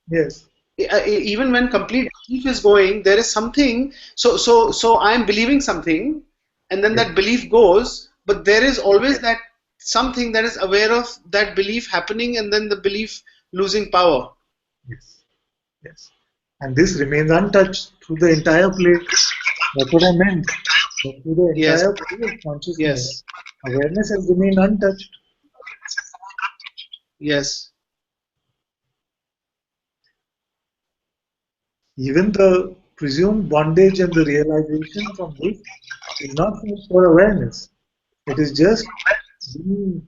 Yes. Even when complete belief is going, there is something. So I am believing something, and then that belief goes. But there is always that something that is aware of that belief happening, and then the belief losing power. Yes. Yes. And this remains untouched through the entire play. That's what I meant. That through the entire play of consciousness, awareness has remained untouched. Yes. Even the presumed bondage and the realization from this is not for awareness. It is just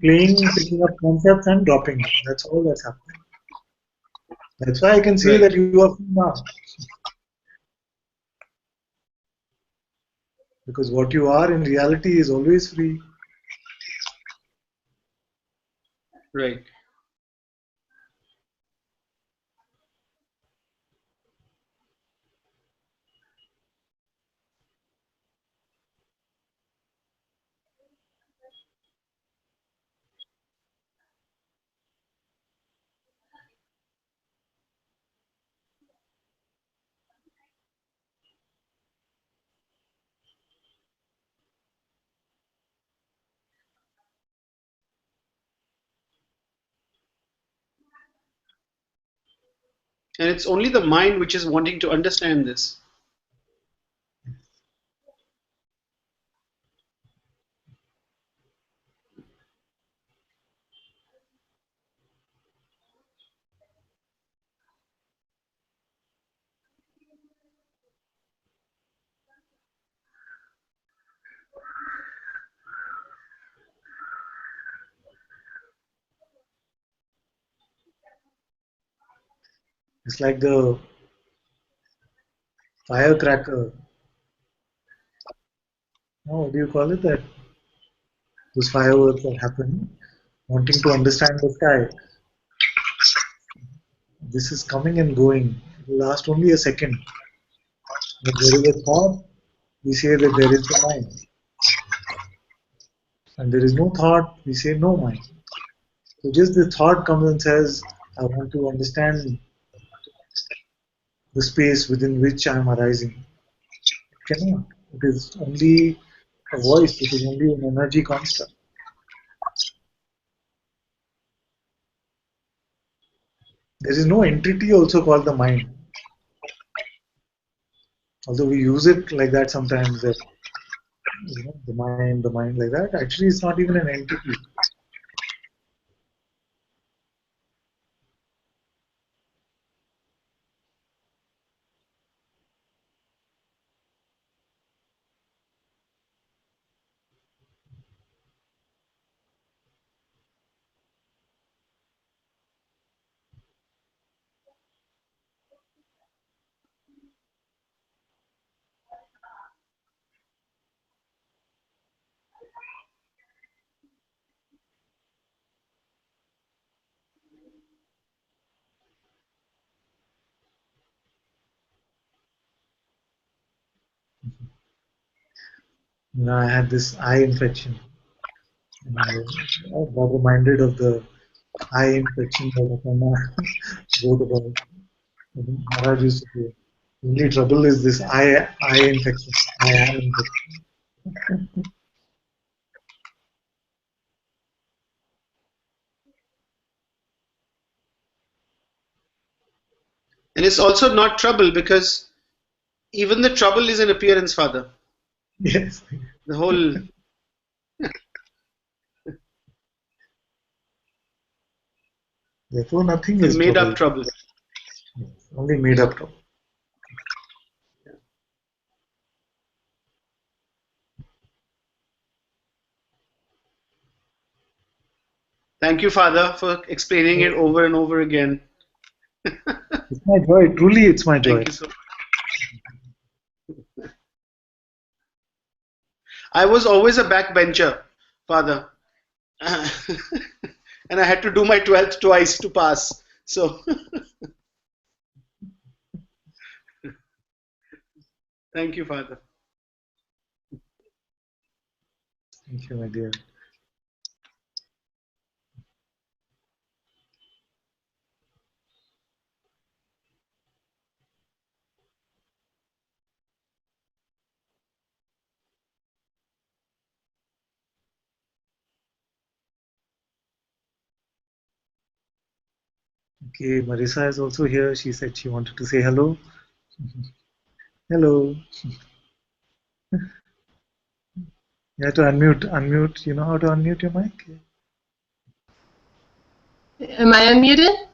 playing, picking up concepts and dropping them. That's all that's happening. That's why I can say that you are free now. Because what you are in reality is always free. Right. And it's only the mind which is wanting to understand this. It's like the firecracker. Oh, what do you call it? That those fireworks that happen, wanting to understand the sky. This is coming and going. It will last only a second. When there is a thought, we say that there is the mind. And there is no thought, we say no mind. So just the thought comes and says, I want to understand the space within which I am arising. It cannot. It is only a voice, it is only an energy construct. There is no entity also called the mind. Although we use it like that sometimes, that the mind like that. Actually, it's not even an entity. I had this eye infection, and I got reminded of the eye infection that Apana wrote about. Maharaj used to say, only trouble is this eye infection. I am infection. And it's also not trouble because even the trouble is an appearance, Father. Yes. The whole Therefore, nothing is made trouble. up trouble. Yes. Only made up trouble. Thank you, Father, for explaining it over and over again. It's my joy. Truly, it's my joy. Thank you so much. I was always a backbencher, Father. And I had to do my 12th twice to pass. So, thank you, Father. Thank you, my dear. Okay, Marisa is also here. She said she wanted to say hello. Hello. You have to unmute. Unmute. You know how to unmute your mic? Am I unmuted?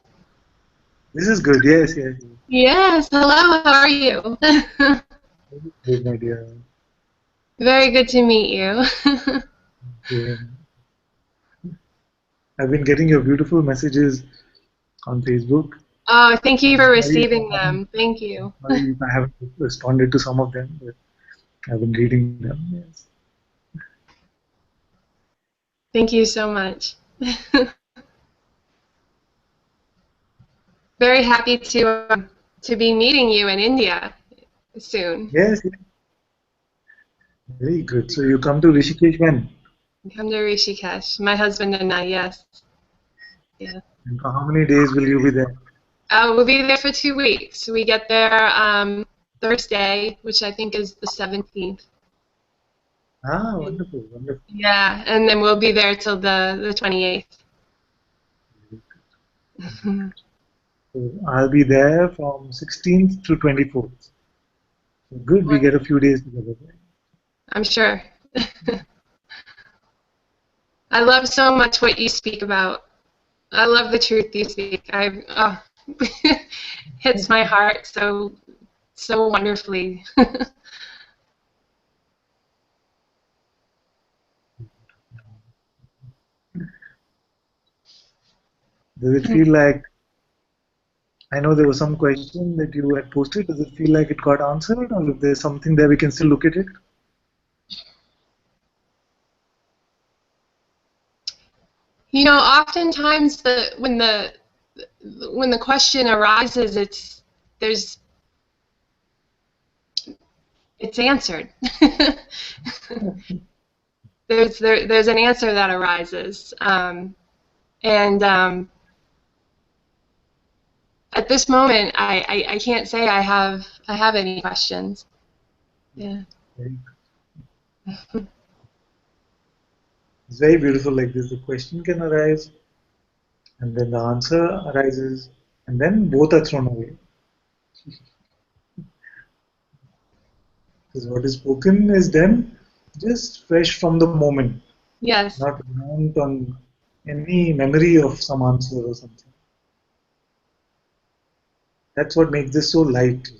This is good. Yes, yes. Yes. Hello. How are you? Good, my dear. Very good to meet you. Okay. I've been getting your beautiful messages on Facebook. Oh, thank you for Sorry if receiving I haven't, them. Thank you. sorry if I haven't responded to some of them, but I've been reading them. Yes. Thank you so much. Very happy to be meeting you in India soon. Yes, yes. Very good. So you come to Rishikesh when? Come to Rishikesh. My husband and I. Yes. Yeah. And for how many days will you be there? We'll be there for 2 weeks. We get there Thursday, which I think is the 17th. Ah, wonderful, wonderful. Yeah, and then we'll be there till the 28th. So I'll be there from 16th to 24th. So good, we get a few days together. I'm sure. I love so much what you speak about. I love the truth you speak. Hits my heart so wonderfully. Does it feel like I know there was some question that you had posted. Does it feel like it got answered, or if there's something there, we can still look at it? You know, oftentimes when the question arises, it's answered. there's an answer that arises, and at this moment, I can't say I have any questions. Yeah. It's very beautiful like this. The question can arise, and then the answer arises, and then both are thrown away. Because what is spoken is then just fresh from the moment, Yes. not reliant on any memory of some answer or something. That's what makes this so light.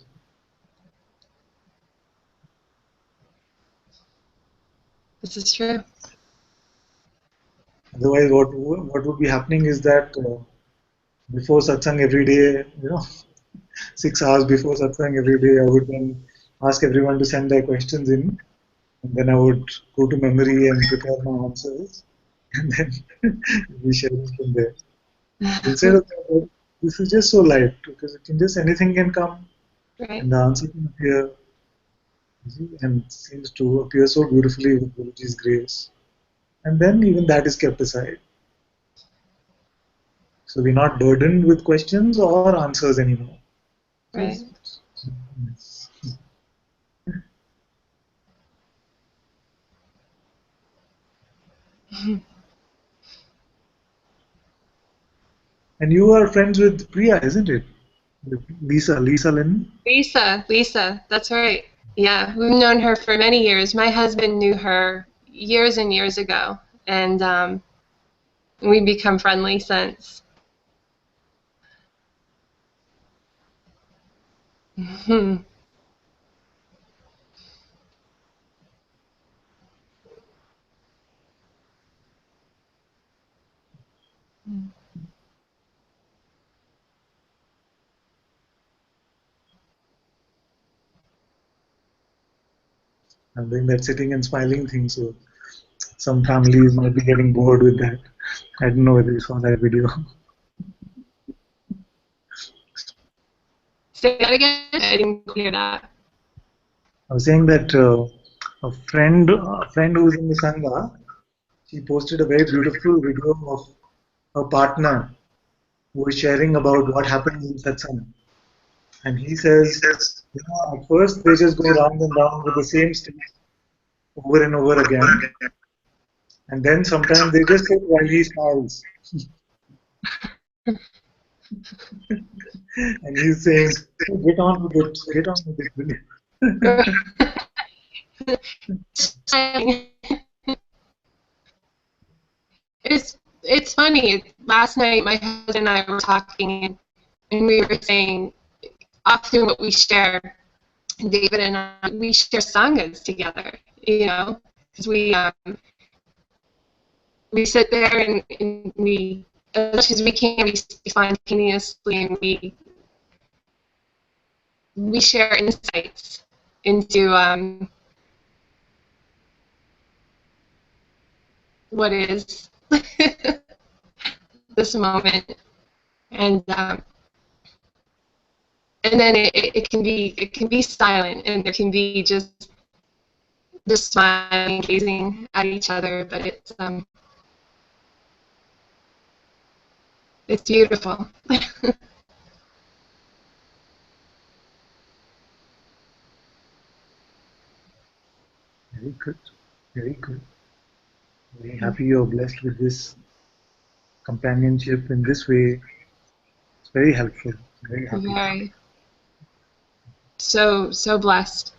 This is true. Otherwise, what would be happening is that before satsang every day, 6 hours before satsang every day, I would then ask everyone to send their questions in, and then I would go to memory and prepare my answers, and then we share it from there. Instead of that, this is just so light because it can just anything can come, Right. and the answer can appear, and seems to appear so beautifully with Guruji's grace. And then even that is kept aside. So we're not burdened with questions or answers anymore. Right. Yes. And you are friends with Priya, isn't it? With Lisa Lynn. Lisa, that's right. Yeah, we've known her for many years. My husband knew her years and years ago, and we've become friendly since. Mhm. I'm doing that sitting and smiling thing, so some families might be getting bored with that. I don't know whether you saw that video. Say that again? I didn't hear that. I was saying that a friend who's in the Sangha, she posted a very beautiful video of her partner who was sharing about what happens in satsang. And he says, at first they just go round and round with the same steps over and over again. And then sometimes they just sit while he smiles. And he's saying, "Hey, get on with it, get on with it." It's funny. Last night, my husband and I were talking, and we were saying often what we share. David and I, we share sanghas together. You know, because we sit there and we, as much as we can, we speak spontaneously, and we share insights into what is this moment, and then it can be silent, and there can be just smiling, gazing at each other, but it's beautiful. Very good, very good. Very happy you're blessed with this companionship in this way. It's very helpful. Very happy. Very, so blessed.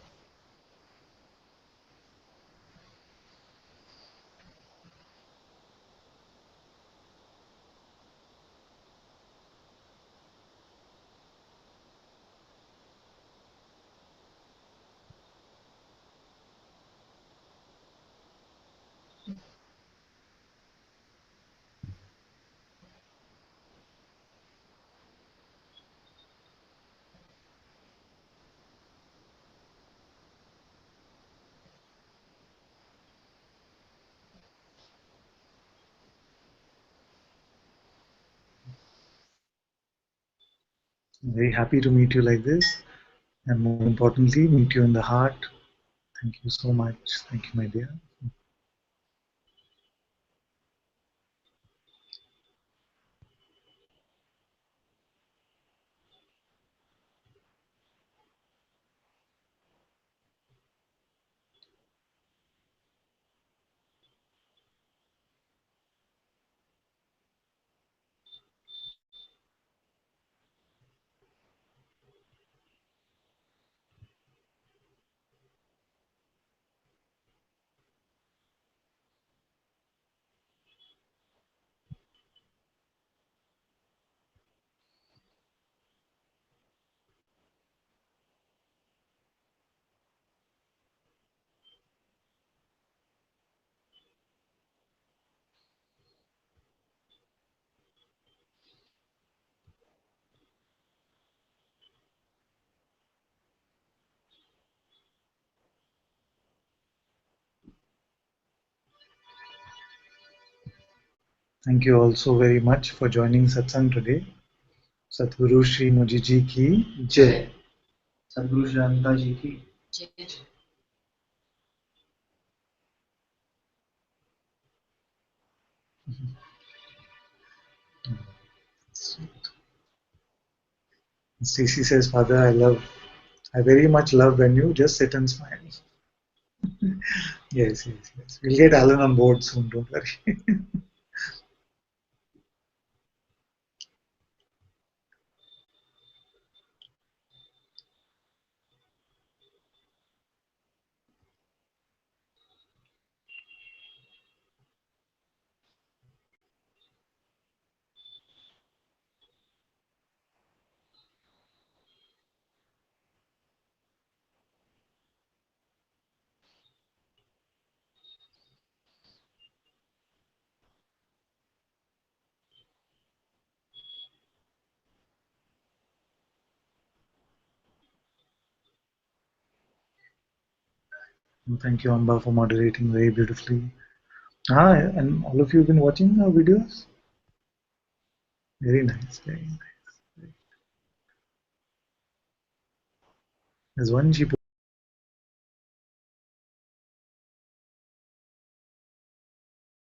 I'm very happy to meet you like this, and more importantly, meet you in the heart. Thank you so much. Thank you, my dear. Thank you also very much for joining Satsang today. Satguru Shri Muji Ji ki Jai. Sadhguru Shri Ananta Ji ki Stacey says, Father, I very much love when you just sit and smile. Yes. We'll get Alan on board soon, don't worry. Thank you, Amba, for moderating very beautifully. And all of you have been watching our videos? Very nice, very nice. There's one she